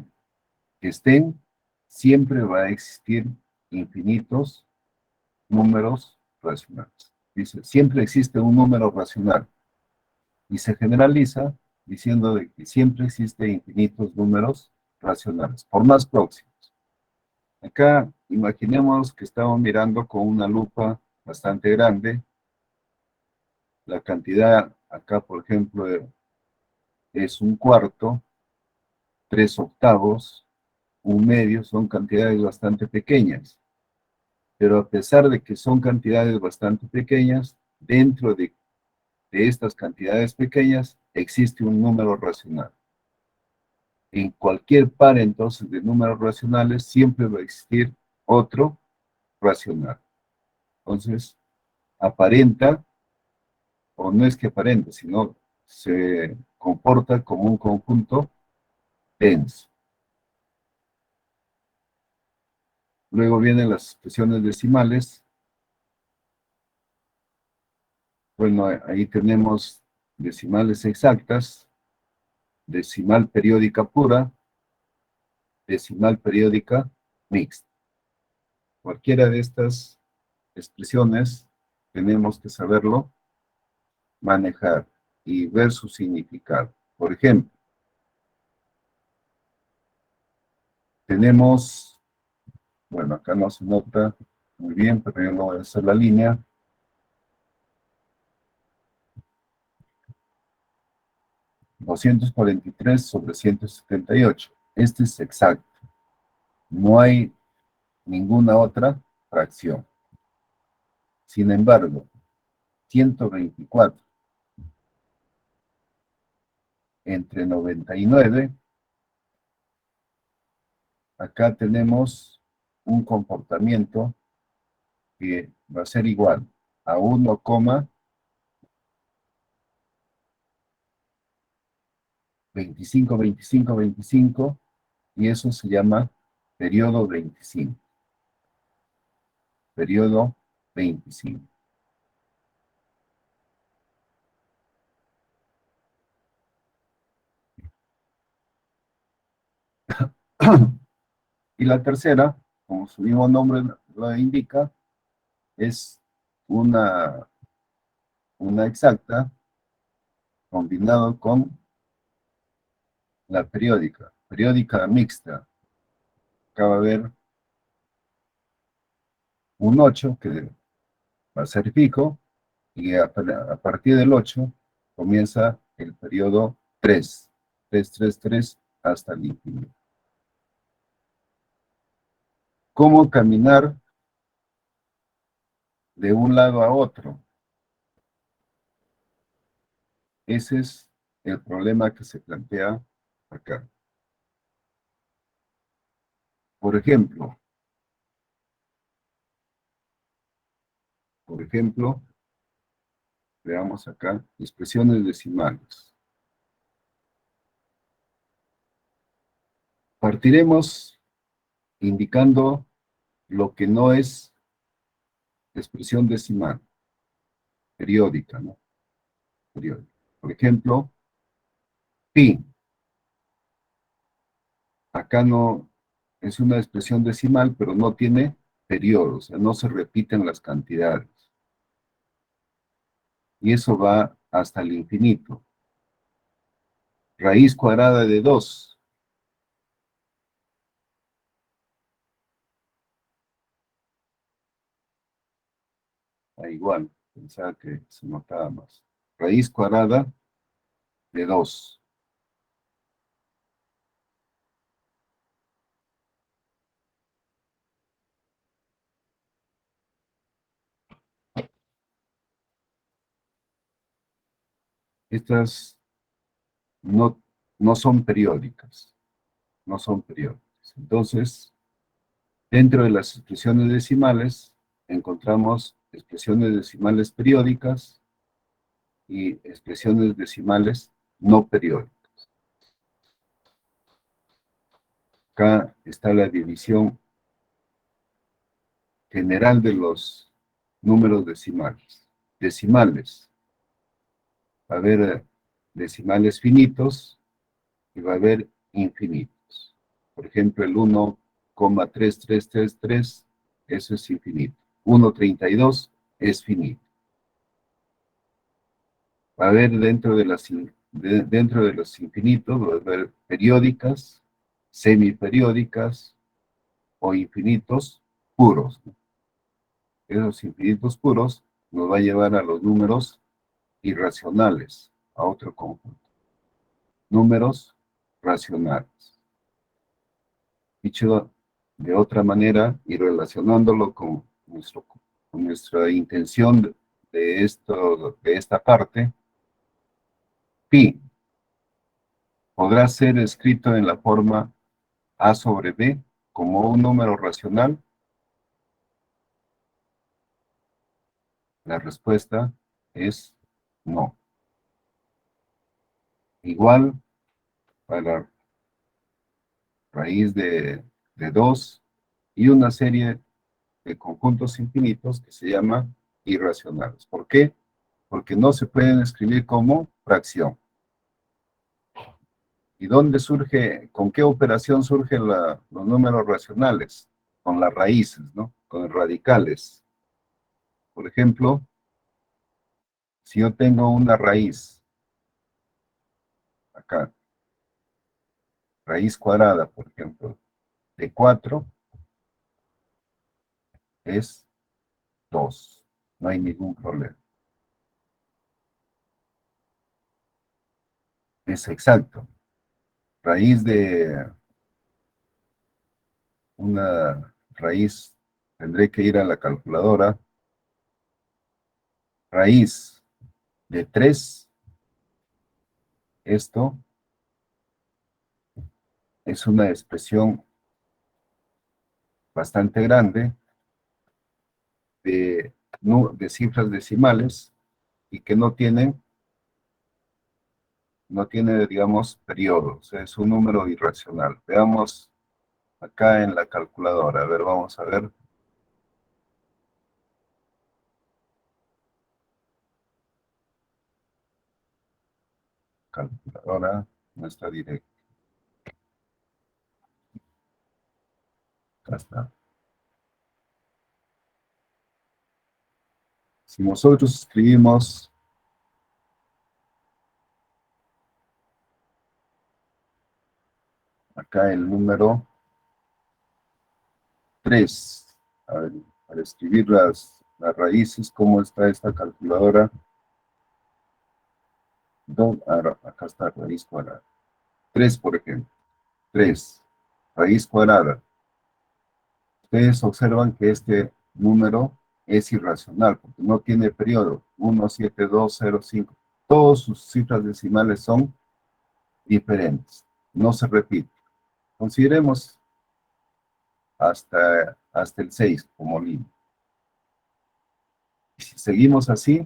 estén, siempre va a existir infinitos números racionales. Dice, siempre existe un número racional y se generaliza diciendo de que siempre existe infinitos números racionales, por más próximos. Acá imaginemos que estamos mirando con una lupa bastante grande. La cantidad acá, por ejemplo, es un cuarto, 3/8, un medio, son cantidades bastante pequeñas. Pero a pesar de que son cantidades bastante pequeñas, dentro de estas cantidades pequeñas existe un número racional. En cualquier par entonces de números racionales siempre va a existir otro racional. Entonces, aparenta, o no es que aparenta, sino se comporta como un conjunto denso. Luego vienen las expresiones decimales. Bueno, ahí tenemos decimales exactas, decimal periódica pura, decimal periódica mixta. Cualquiera de estas expresiones tenemos que saberlo manejar y ver su significado. Por ejemplo, tenemos, bueno, acá no se nota muy bien, pero yo no voy a hacer la línea. 243 sobre 178. Este es exacto. No hay ninguna otra fracción. Sin embargo, 124 entre 99, acá tenemos un comportamiento que va a ser igual a 1,25, 25, 25, y eso se llama periodo 25. Periodo 25. Y la tercera, como su mismo nombre lo indica, es una exacta combinado con la periódica mixta. Acá va a haber un 8 que va a ser fijo, y a partir del 8 comienza el periodo 3, 3, 3, 3 hasta el infinito. ¿Cómo caminar de un lado a otro? Ese es el problema que se plantea acá. Por ejemplo, veamos acá, expresiones decimales. Partiremos indicando lo que no es expresión decimal, periódica, ¿no? Periódica. Por ejemplo, pi. Acá no es una expresión decimal, pero no tiene periodo, o sea, no se repiten las cantidades. Y eso va hasta el infinito. Raíz cuadrada de 2. Igual, pensaba que se notaba más. Raíz cuadrada de 2. Estas no, no son periódicas. No son periódicas. Entonces, dentro de las expresiones decimales, encontramos expresiones decimales periódicas y expresiones decimales no periódicas. Acá está la división general de los números decimales. Decimales. Va a haber decimales finitos y va a haber infinitos. Por ejemplo, el 1,3333, eso es infinito. 1,32 es finito. Va a haber dentro de los infinitos, va a haber periódicas, semiperiódicas o infinitos puros. Esos infinitos puros nos va a llevar a los números irracionales, a otro conjunto. Números racionales. Dicho de otra manera y relacionándolo con nuestra intención de esta parte, pi podrá ser escrito en la forma a sobre b como un número racional. La respuesta es no. Igual para raíz de 2 y una serie de conjuntos infinitos que se llaman irracionales. ¿Por qué? Porque no se pueden escribir como fracción. ¿Y dónde surge, con qué operación surgen los números racionales? Con las raíces, ¿no? Con radicales. Por ejemplo, si yo tengo una raíz, acá, raíz cuadrada, por ejemplo, de 4, es 2. No hay ningún problema. es exacto. Raíz de una raíz, tendré que ir a la calculadora. Raíz de 3, esto es una expresión bastante grande de cifras decimales y que no tiene, digamos, periodos, es un número irracional. Veamos acá en la calculadora, a ver, vamos a ver. Calculadora, no está directa. Acá está. Si nosotros escribimos acá el número 3, a ver, para escribir las raíces, ¿cómo está esta calculadora? Acá está raíz cuadrada. 3, por ejemplo. 3, raíz cuadrada. Ustedes observan que este número es irracional, porque no tiene periodo. 1, 7, 2, 0, 5. Todas sus cifras decimales son diferentes. No se repiten. Consideremos hasta el 6 como límite. Y si seguimos así,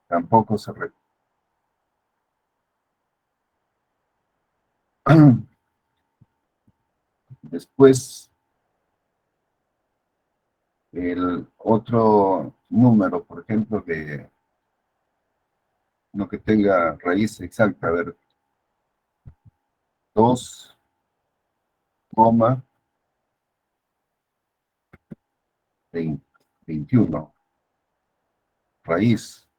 tampoco se repite. Después, el otro número, por ejemplo, de lo que tenga raíz exacta, a ver, 2, 21, raíz.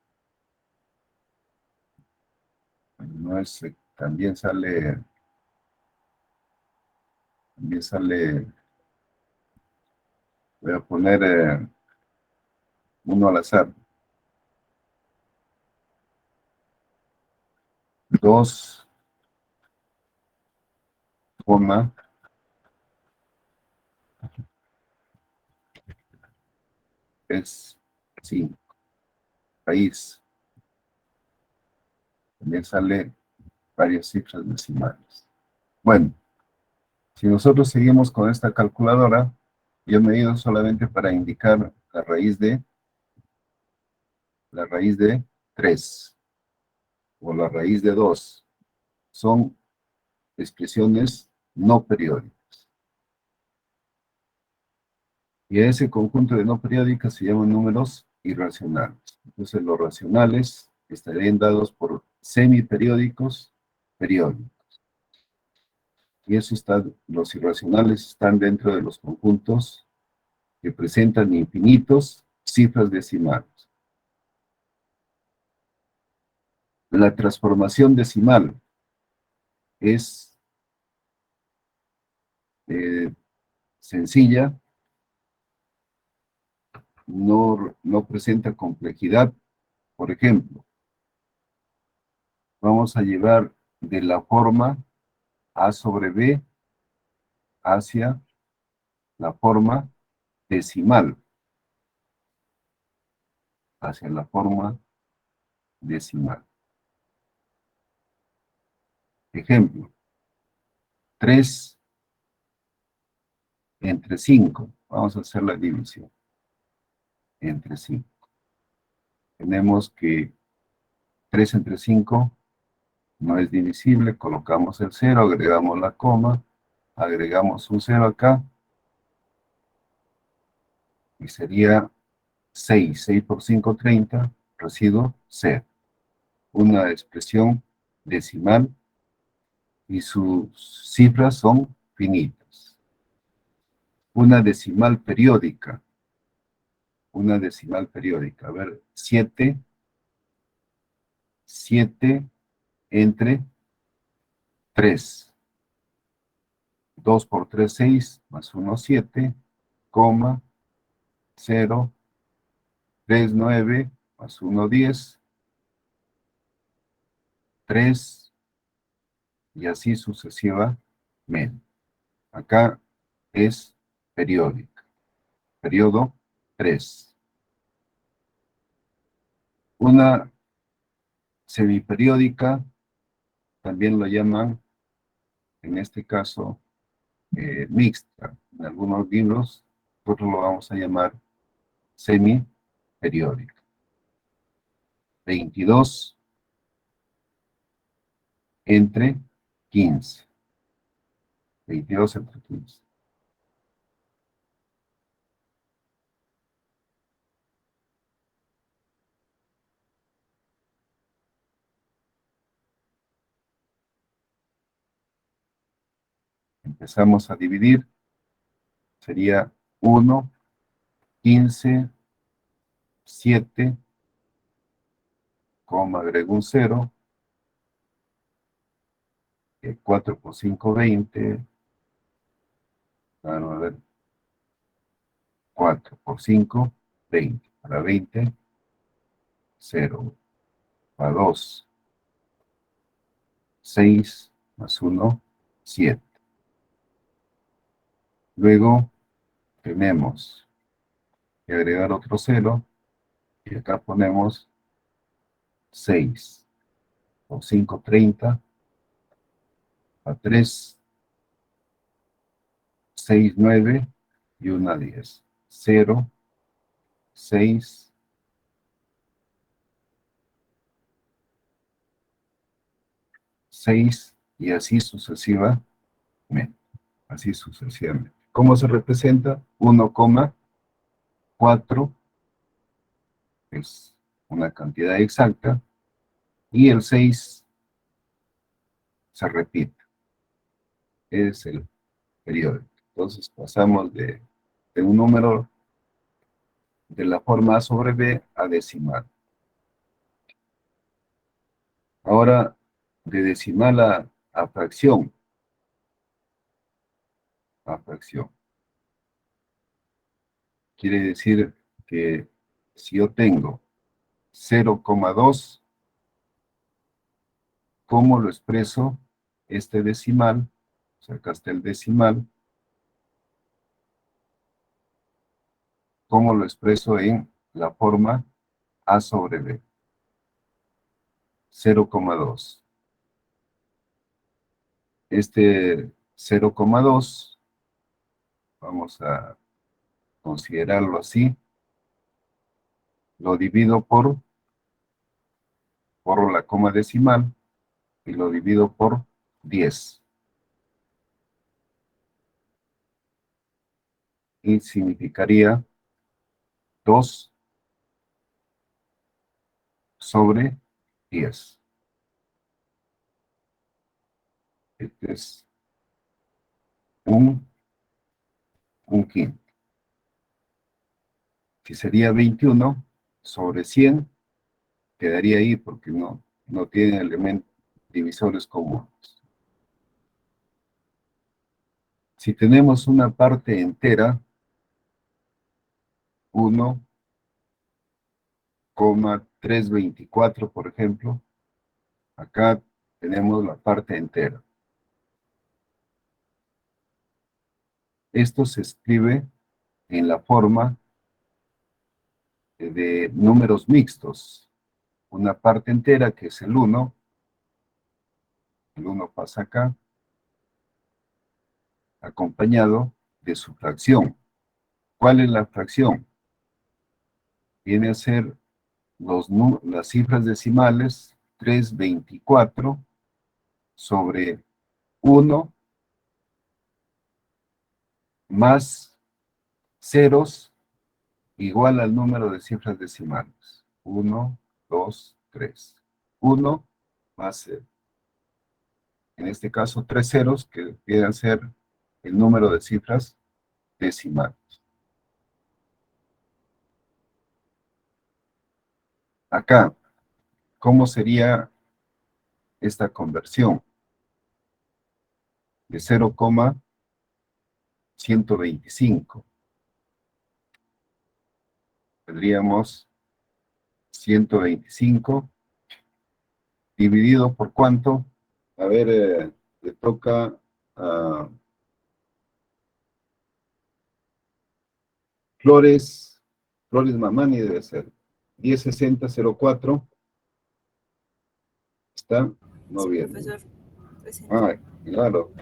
No es, también sale, voy a poner uno al azar. 2, es 5, raíz. También sale varias cifras decimales. Bueno, si nosotros seguimos con esta calculadora, yo me he ido solamente para indicar la raíz de 3 o la raíz de 2. Son expresiones no periódicas. Y a ese conjunto de no periódicas se llaman números irracionales. Entonces los racionales estarían dados por semiperiódicos, periódicos. Y los irracionales están dentro de los conjuntos que presentan infinitos cifras decimales. La transformación decimal es sencilla, no presenta complejidad. Por ejemplo, vamos a llevar de la forma A sobre B hacia la forma decimal. Hacia la forma decimal. Ejemplo, 3 entre 5. Vamos a hacer la división. Entre 5. Tenemos que 3 entre 5 no es divisible, colocamos el 0, agregamos la coma, agregamos un 0 acá, y sería 6. 6 por 5, 30, residuo 0. Una expresión decimal y sus cifras son finitas. Una decimal periódica. Una decimal periódica. A ver, 7 entre 3. 2 por 3, 6, más 1, 7, coma, 0, 3, 9, más 1, 10, 3, y así sucesivamente. Acá es periódica. Periodo 3. Una semiperiódica también lo llaman, en este caso, mixta. En algunos libros nosotros lo vamos a llamar semiperiódica. 22 entre 15. 22 entre 15. Empezamos a dividir. Sería 1, 15, 7, coma, agrego un 0. 4 por 5, 20. A ver, 4 por 5, 20. Para 20, 0. Para 2, 6, más 1, 7. Luego tenemos que agregar otro 0. Y acá ponemos 6 por 5, 30. A 3, 6, 9 y 1, 10. 0, 6, 6 y así sucesivamente. Así sucesivamente. ¿Cómo se representa? 1,4 es una cantidad exacta y el 6 se repite. Es el periodo. Entonces pasamos de un número de la forma A sobre B a decimal. Ahora, de decimal a fracción. A fracción. Quiere decir que si yo tengo 0,2, ¿cómo lo expreso este decimal? O sea, acá está el decimal. ¿Cómo lo expreso en la forma A sobre B? 0,2. Este 0,2, vamos a considerarlo así, lo divido por la coma decimal y lo divido por 10. Y significaría 2 sobre 10. Este es un quinto. Si sería 21 sobre 100, quedaría ahí porque no tiene elementos divisores comunes. Si tenemos una parte entera, 1,324, por ejemplo, acá tenemos la parte entera. Esto se escribe en la forma de números mixtos. Una parte entera que es el 1 pasa acá, acompañado de su fracción. ¿Cuál es la fracción? Viene a ser las cifras decimales 324 sobre 1 más ceros igual al número de cifras decimales. 1, 2, 3. 1 más 0. En este caso, 3 ceros que quieran ser el número de cifras decimales. Acá, ¿cómo sería esta conversión? De 0,125. Tendríamos 125 dividido por ¿cuánto? A ver, le toca a Flores Mamani, debe ser. 106004. ¿Está? No Sí, viene. profesor. Presente. Ah, claro.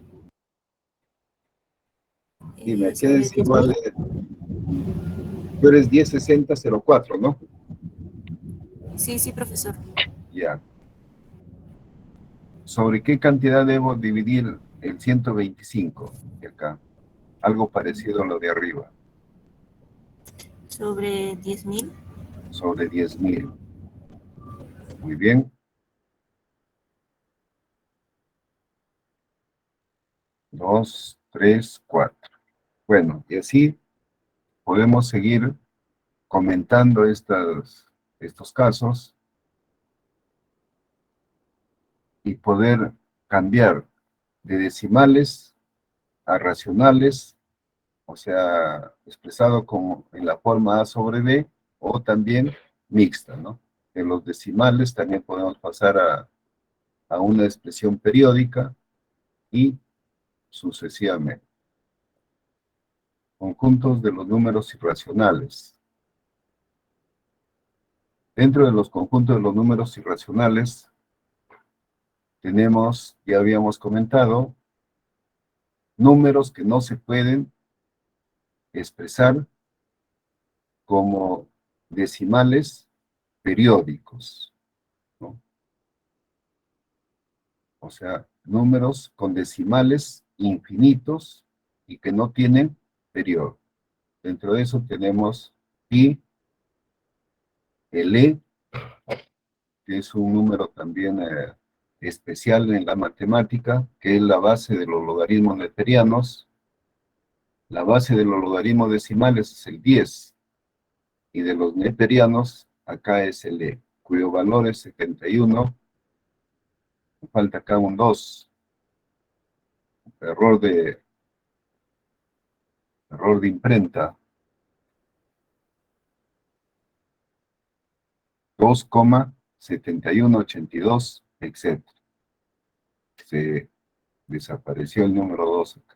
Dime, ¿a qué Sobre decimal 10.000. tú eres 106004, ¿no? Sí, sí, profesor. Ya. ¿Sobre qué cantidad debo dividir el 125? De acá. Algo parecido a lo de arriba. Sobre 10.000. Sobre 10.000. Muy bien. 2, 3, 4. Bueno, y así podemos seguir comentando estos casos y poder cambiar de decimales a racionales, o sea, expresado como en la forma A sobre B, o también mixta, ¿no? En los decimales también podemos pasar a una expresión periódica y sucesivamente. Conjuntos de los números irracionales. Dentro de los conjuntos de los números irracionales tenemos, ya habíamos comentado, números que no se pueden expresar como decimales periódicos, ¿no? O sea, números con decimales infinitos y que no tienen periodo. Dentro de eso tenemos pi, el e, que es un número también especial en la matemática, que es la base de los logaritmos neperianos. La base de los logaritmos decimales es el 10, y de los neperianos, acá es el e, cuyo valor es 71. Me falta acá un 2. Error de imprenta. 2,7182, etc. Se desapareció el número 2 acá.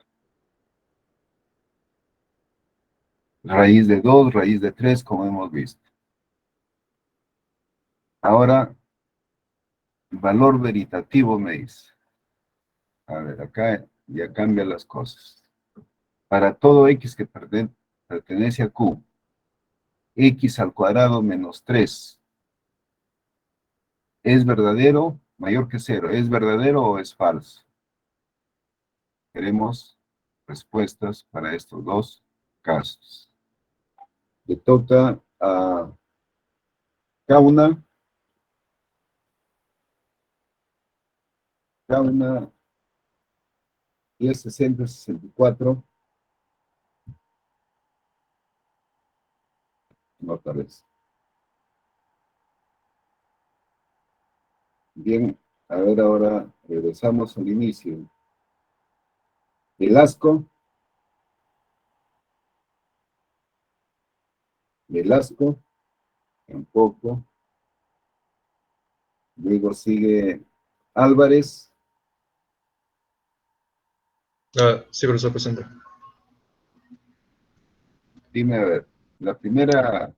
Raíz de 2, raíz de 3, como hemos visto. Ahora, valor veritativo me dice. A ver, acá ya cambian las cosas. Para todo x que pertenece a q, x al cuadrado menos 3, ¿es verdadero? Mayor que 0. ¿Es verdadero o es falso? Queremos respuestas para estos dos casos. Le toca a Kauna. Kauna 106064. No aparece. Bien, a ver, ahora regresamos al inicio. Velasco. Tampoco. Luego sigue Álvarez. Sí, profesor, presente. Dime, a ver, la primera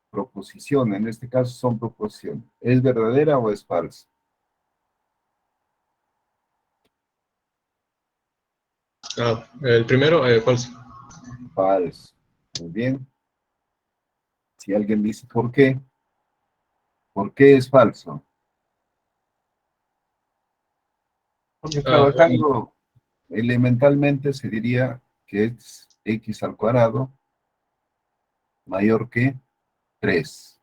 proposición, en este caso son proposiciones, ¿es verdadera o es falsa? El primero, falso. Falso. Muy bien. Si alguien dice ¿por qué? ¿Por qué es falso? Porque trabajando elementalmente se diría que es x al cuadrado mayor que 3.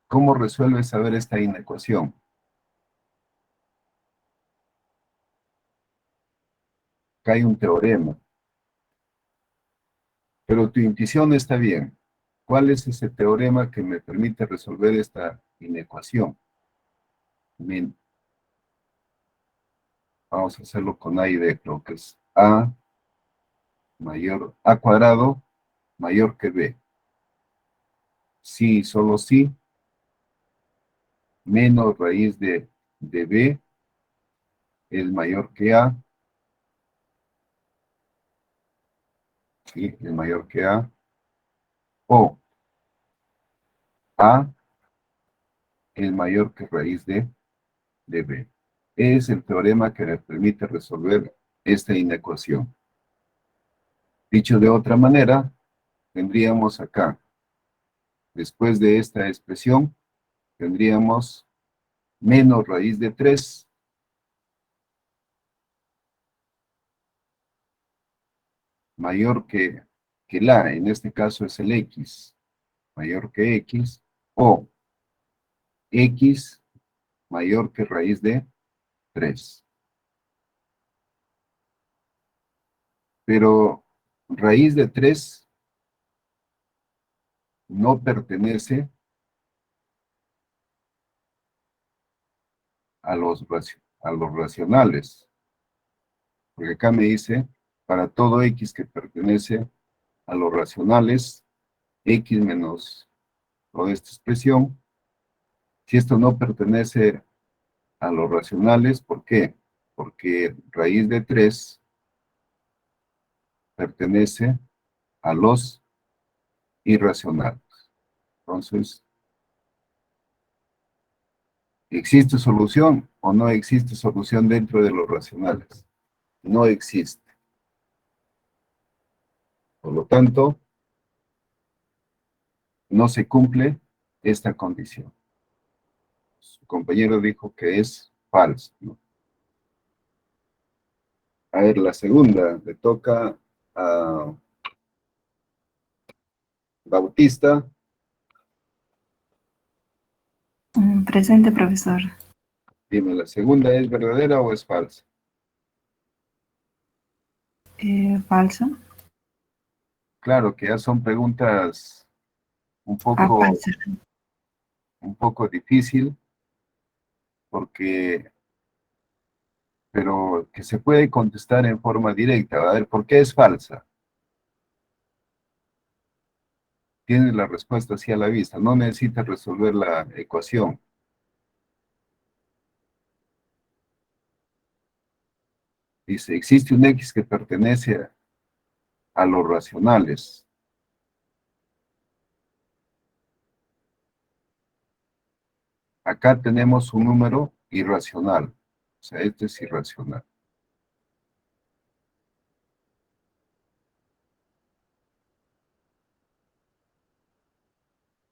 ¿Cómo resuelves saber esta inecuación? Acá hay un teorema. Pero tu intuición está bien. ¿Cuál es ese teorema que me permite resolver esta inecuación? Bien. Vamos a hacerlo con A y B, creo que es A cuadrado mayor que B. Sí, solo sí. menos raíz de b es mayor que a, ¿sí? Es mayor que a, o a es mayor que raíz de b. Es el teorema que me permite resolver esta inecuación. Dicho de otra manera, tendríamos acá, después de esta expresión, tendríamos menos raíz de 3 mayor que la, en este caso es el x, mayor que x, o x mayor que raíz de 3. Pero raíz de 3 no pertenece a los racionales. Porque acá me dice, para todo x que pertenece a los racionales, x menos toda esta expresión, si esto no pertenece a los racionales, ¿por qué? Porque raíz de 3 pertenece a los irracionales. Entonces, ¿existe solución o no existe solución dentro de los racionales? No existe. Por lo tanto, no se cumple esta condición. Su compañero dijo que es falso, ¿no? A ver, la segunda, le toca a Bautista. Presente, profesor. Dime, ¿la segunda es verdadera o es falsa? Falso. Claro que ya son preguntas un Falso. poco difícil, pero que se puede contestar en forma directa. A ver, ¿por qué es falsa? Tienes la respuesta así a la vista, no necesitas resolver la ecuación. Dice, existe un x que pertenece a los racionales. Acá tenemos un número irracional, o sea, este es irracional.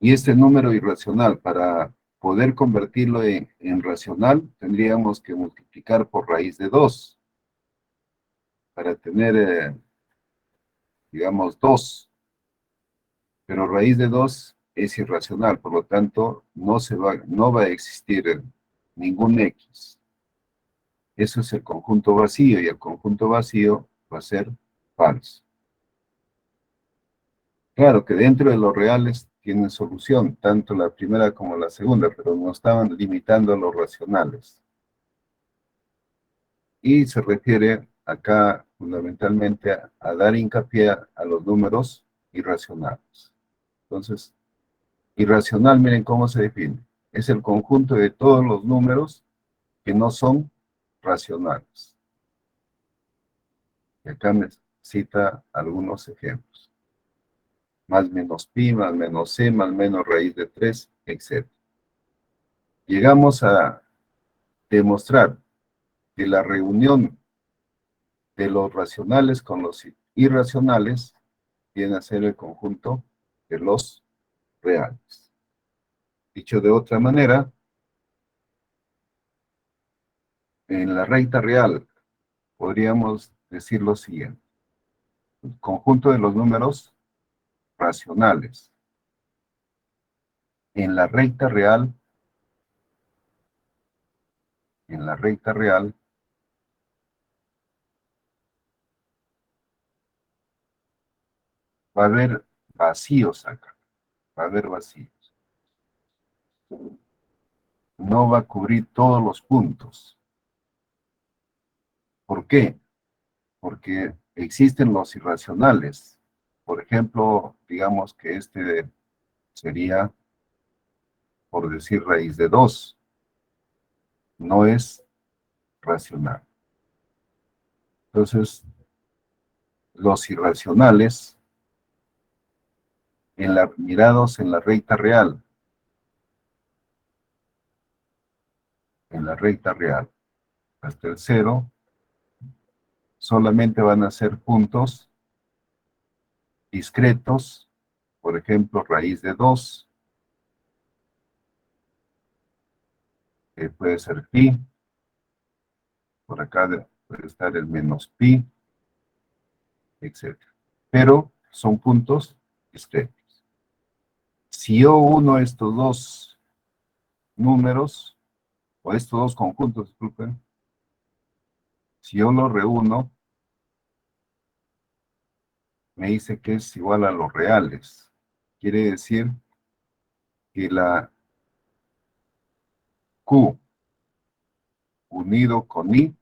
Y este número irracional, para poder convertirlo en racional, tendríamos que multiplicar por raíz de 2, para tener, digamos, 2. Pero raíz de 2 es irracional, por lo tanto, no va a existir ningún x. Eso es el conjunto vacío, y el conjunto vacío va a ser falso. Claro que dentro de los reales tienen solución, tanto la primera como la segunda, pero no estaban limitando a los racionales. Y se refiere acá fundamentalmente a dar hincapié a los números irracionales. Entonces, irracional, miren cómo se define. Es el conjunto de todos los números que no son racionales. Y acá me cita algunos ejemplos. Más menos pi, más menos c, más menos raíz de 3, etc. Llegamos a demostrar que la reunión de los racionales con los irracionales viene a ser el conjunto de los reales. Dicho de otra manera, en la recta real podríamos decir lo siguiente. El conjunto de los números racionales en la recta real va a haber vacíos acá, va a haber vacíos. No va a cubrir todos los puntos. ¿Por qué? Porque existen los irracionales. Por ejemplo, digamos que este sería, por decir, raíz de 2. no es racional. Entonces, los irracionales, mirados en la recta real, hasta el 0, solamente van a ser puntos discretos, por ejemplo, raíz de 2, que puede ser pi, por acá puede estar el menos pi, etc. Pero son puntos discretos. Si yo uno estos dos números, o estos dos conjuntos, disculpen, si yo los reúno, me dice que es igual a los reales. Quiere decir que la Q unido con I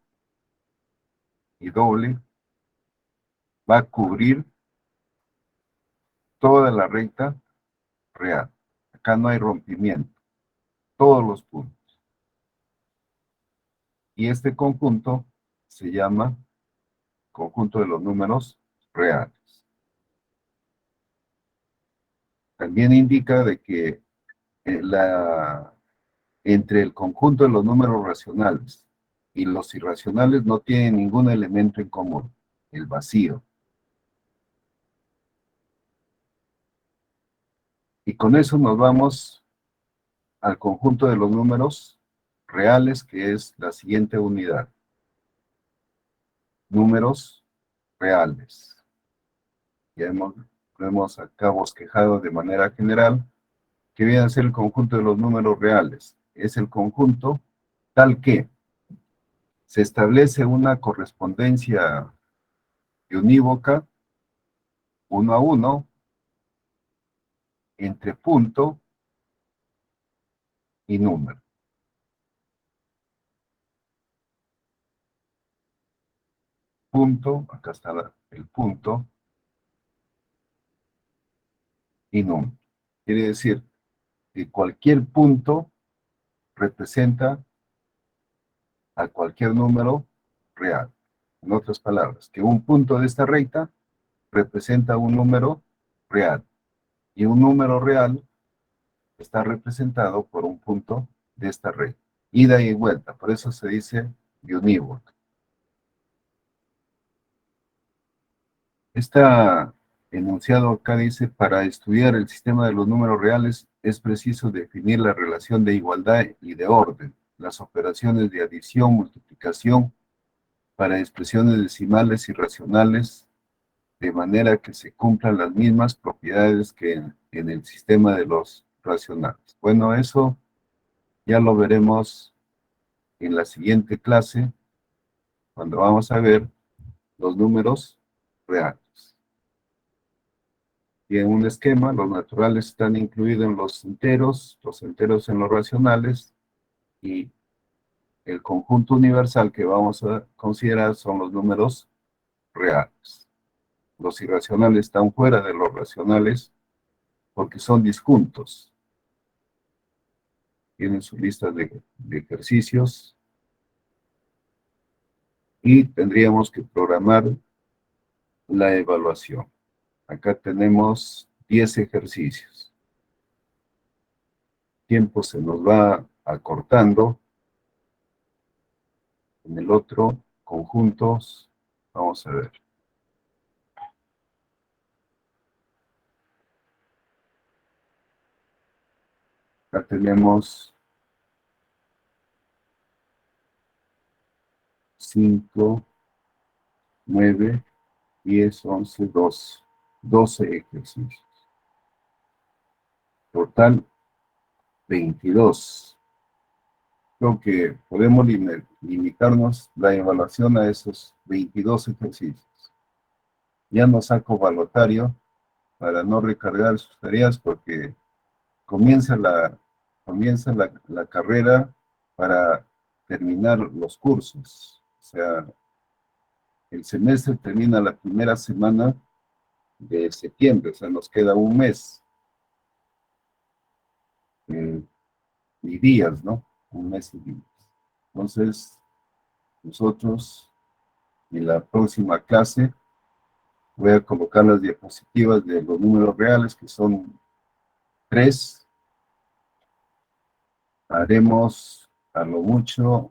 y doble va a cubrir toda la recta real. Acá no hay rompimiento, todos los puntos. Y este conjunto se llama conjunto de los números reales. También indica de que entre el conjunto de los números racionales y los irracionales no tienen ningún elemento en común, el vacío. Y con eso nos vamos al conjunto de los números reales, que es la siguiente unidad. Números reales. Ya lo hemos acá bosquejado de manera general, que viene a ser el conjunto de los números reales. Es el conjunto tal que se establece una correspondencia unívoca, 1 a 1, entre punto y número. Punto, acá está el punto, y número. Quiere decir que cualquier punto representa a cualquier número real. En otras palabras, que un punto de esta recta representa un número real. Y un número real está representado por un punto de esta recta. Ida y vuelta, por eso se dice unívoco. Este enunciado acá dice, para estudiar el sistema de los números reales es preciso definir la relación de igualdad y de orden, las operaciones de adición, multiplicación, para expresiones decimales y racionales, de manera que se cumplan las mismas propiedades que en el sistema de los racionales. Bueno, eso ya lo veremos en la siguiente clase, cuando vamos a ver los números reales. Y en un esquema, los naturales están incluidos en los enteros en los racionales, y el conjunto universal que vamos a considerar son los números reales. Los irracionales están fuera de los racionales porque son disjuntos. Tienen su lista de ejercicios y tendríamos que programar la evaluación. Acá tenemos 10 ejercicios. El tiempo se nos va acortando. En el otro, conjuntos, vamos a ver. Acá tenemos 5, 9, 10, 11, 12. 12 ejercicios. Total, 22. Creo que podemos limitarnos la evaluación a esos 22 ejercicios. Ya no saco balotario para no recargar sus tareas, porque comienza la carrera para terminar los cursos. O sea, el semestre termina la primera semana de septiembre, o sea, nos queda un mes. Y días, ¿no? Un mes y días. Entonces, nosotros en la próxima clase voy a colocar las diapositivas de los números reales, que son 3. Haremos a lo mucho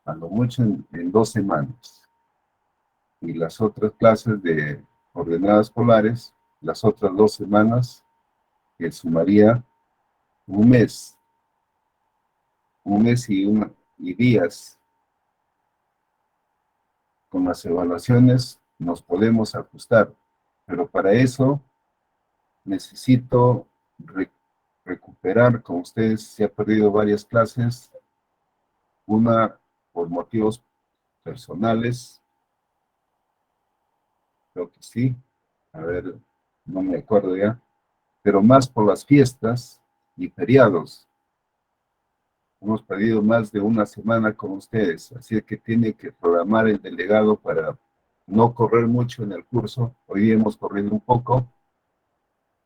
en 2 semanas. Y las otras clases de ordenadas polares, las otras 2 semanas, que sumaría un mes y días. Con las evaluaciones nos podemos ajustar, pero para eso necesito recuperar, como ustedes se han perdido varias clases, una por motivos personales, creo que sí, a ver, no me acuerdo ya, pero más por las fiestas y feriados. Hemos perdido más de una semana con ustedes, así que tiene que programar el delegado para no correr mucho en el curso. Hoy día hemos corrido un poco,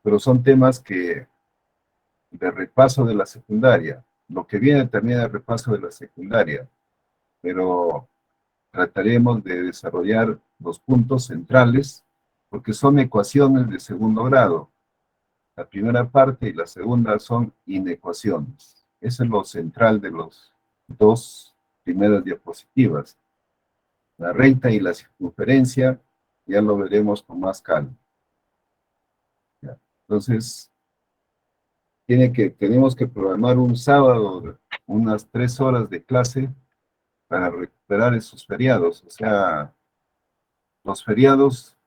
pero son temas que de repaso de la secundaria. Lo que viene también es repaso de la secundaria, pero trataremos de desarrollar los puntos centrales, porque son ecuaciones de segundo grado. La primera parte y la segunda son inecuaciones. Eso es lo central de los 2 primeras diapositivas. La recta y la circunferencia ya lo veremos con más calma. ¿Ya? Entonces, tenemos que programar un sábado unas 3 horas de clase para recuperar esos feriados. O sea, los feriados,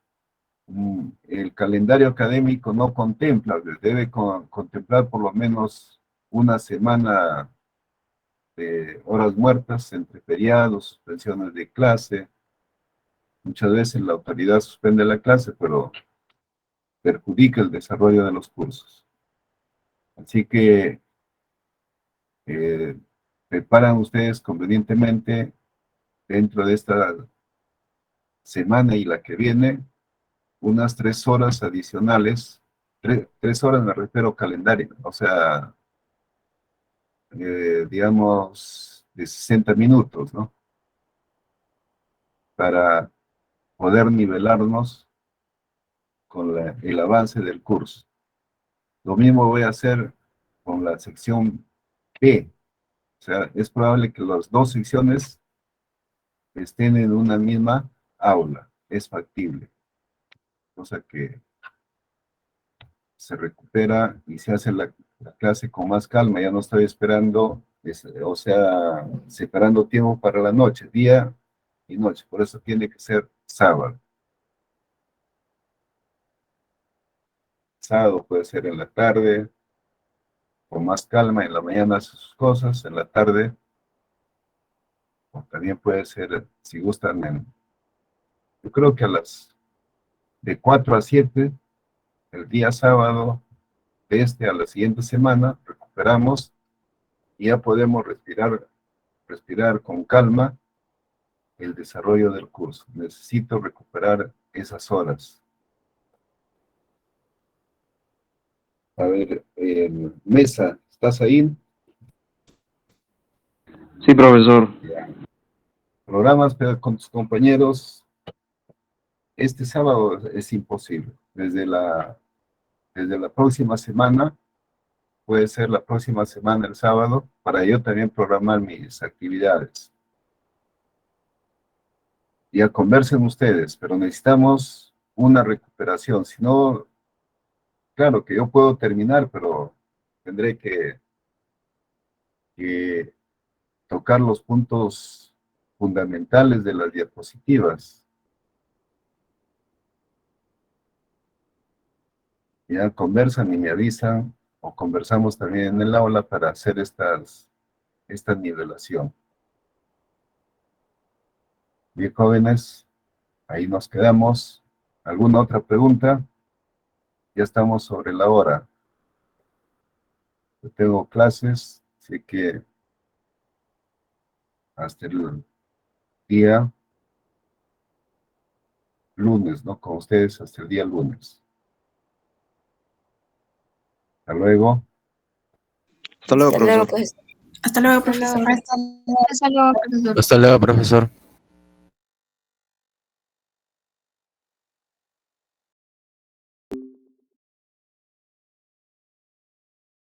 el calendario académico no contempla, debe contemplar por lo menos una semana de horas muertas entre feriados, suspensiones de clase. Muchas veces la autoridad suspende la clase, pero perjudica el desarrollo de los cursos. Así que preparan ustedes convenientemente dentro de esta semana y la que viene unas 3 horas adicionales, 3 horas me refiero calendario, o sea, digamos, de 60 minutos, ¿no? Para poder nivelarnos con el avance del curso. Lo mismo voy a hacer con la sección B. O sea, es probable que las 2 secciones estén en una misma aula. Es factible. Cosa que se recupera y se hace la clase con más calma. Ya no estoy esperando, o sea, separando tiempo para la noche, día y noche. Por eso tiene que ser sábado. Sábado puede ser en la tarde, con más calma, en la mañana hace sus cosas, en la tarde, o también puede ser, si gustan, yo creo que de 4 a 7, el día sábado, de a la siguiente semana, recuperamos y ya podemos respirar con calma el desarrollo del curso. Necesito recuperar esas horas. A ver, Mesa, ¿estás ahí? Sí, profesor. Programas con tus compañeros. Este sábado es imposible. Desde la próxima semana, puede ser la próxima semana el sábado, para yo también programar mis actividades. Ya conversen ustedes, pero necesitamos una recuperación. Si no, claro que yo puedo terminar, pero tendré que tocar los puntos fundamentales de las diapositivas. Ya conversan y me avisan, o conversamos también en el aula para hacer esta nivelación. Bien, jóvenes, ahí nos quedamos. ¿Alguna otra pregunta? Ya estamos sobre la hora. Yo tengo clases, así que hasta el día lunes, ¿no? Con ustedes hasta el día lunes. Hasta luego. Hasta luego, Hasta luego, profesor. pues. Hasta luego, profesor. Hasta luego, profesor. Hasta luego, profesor.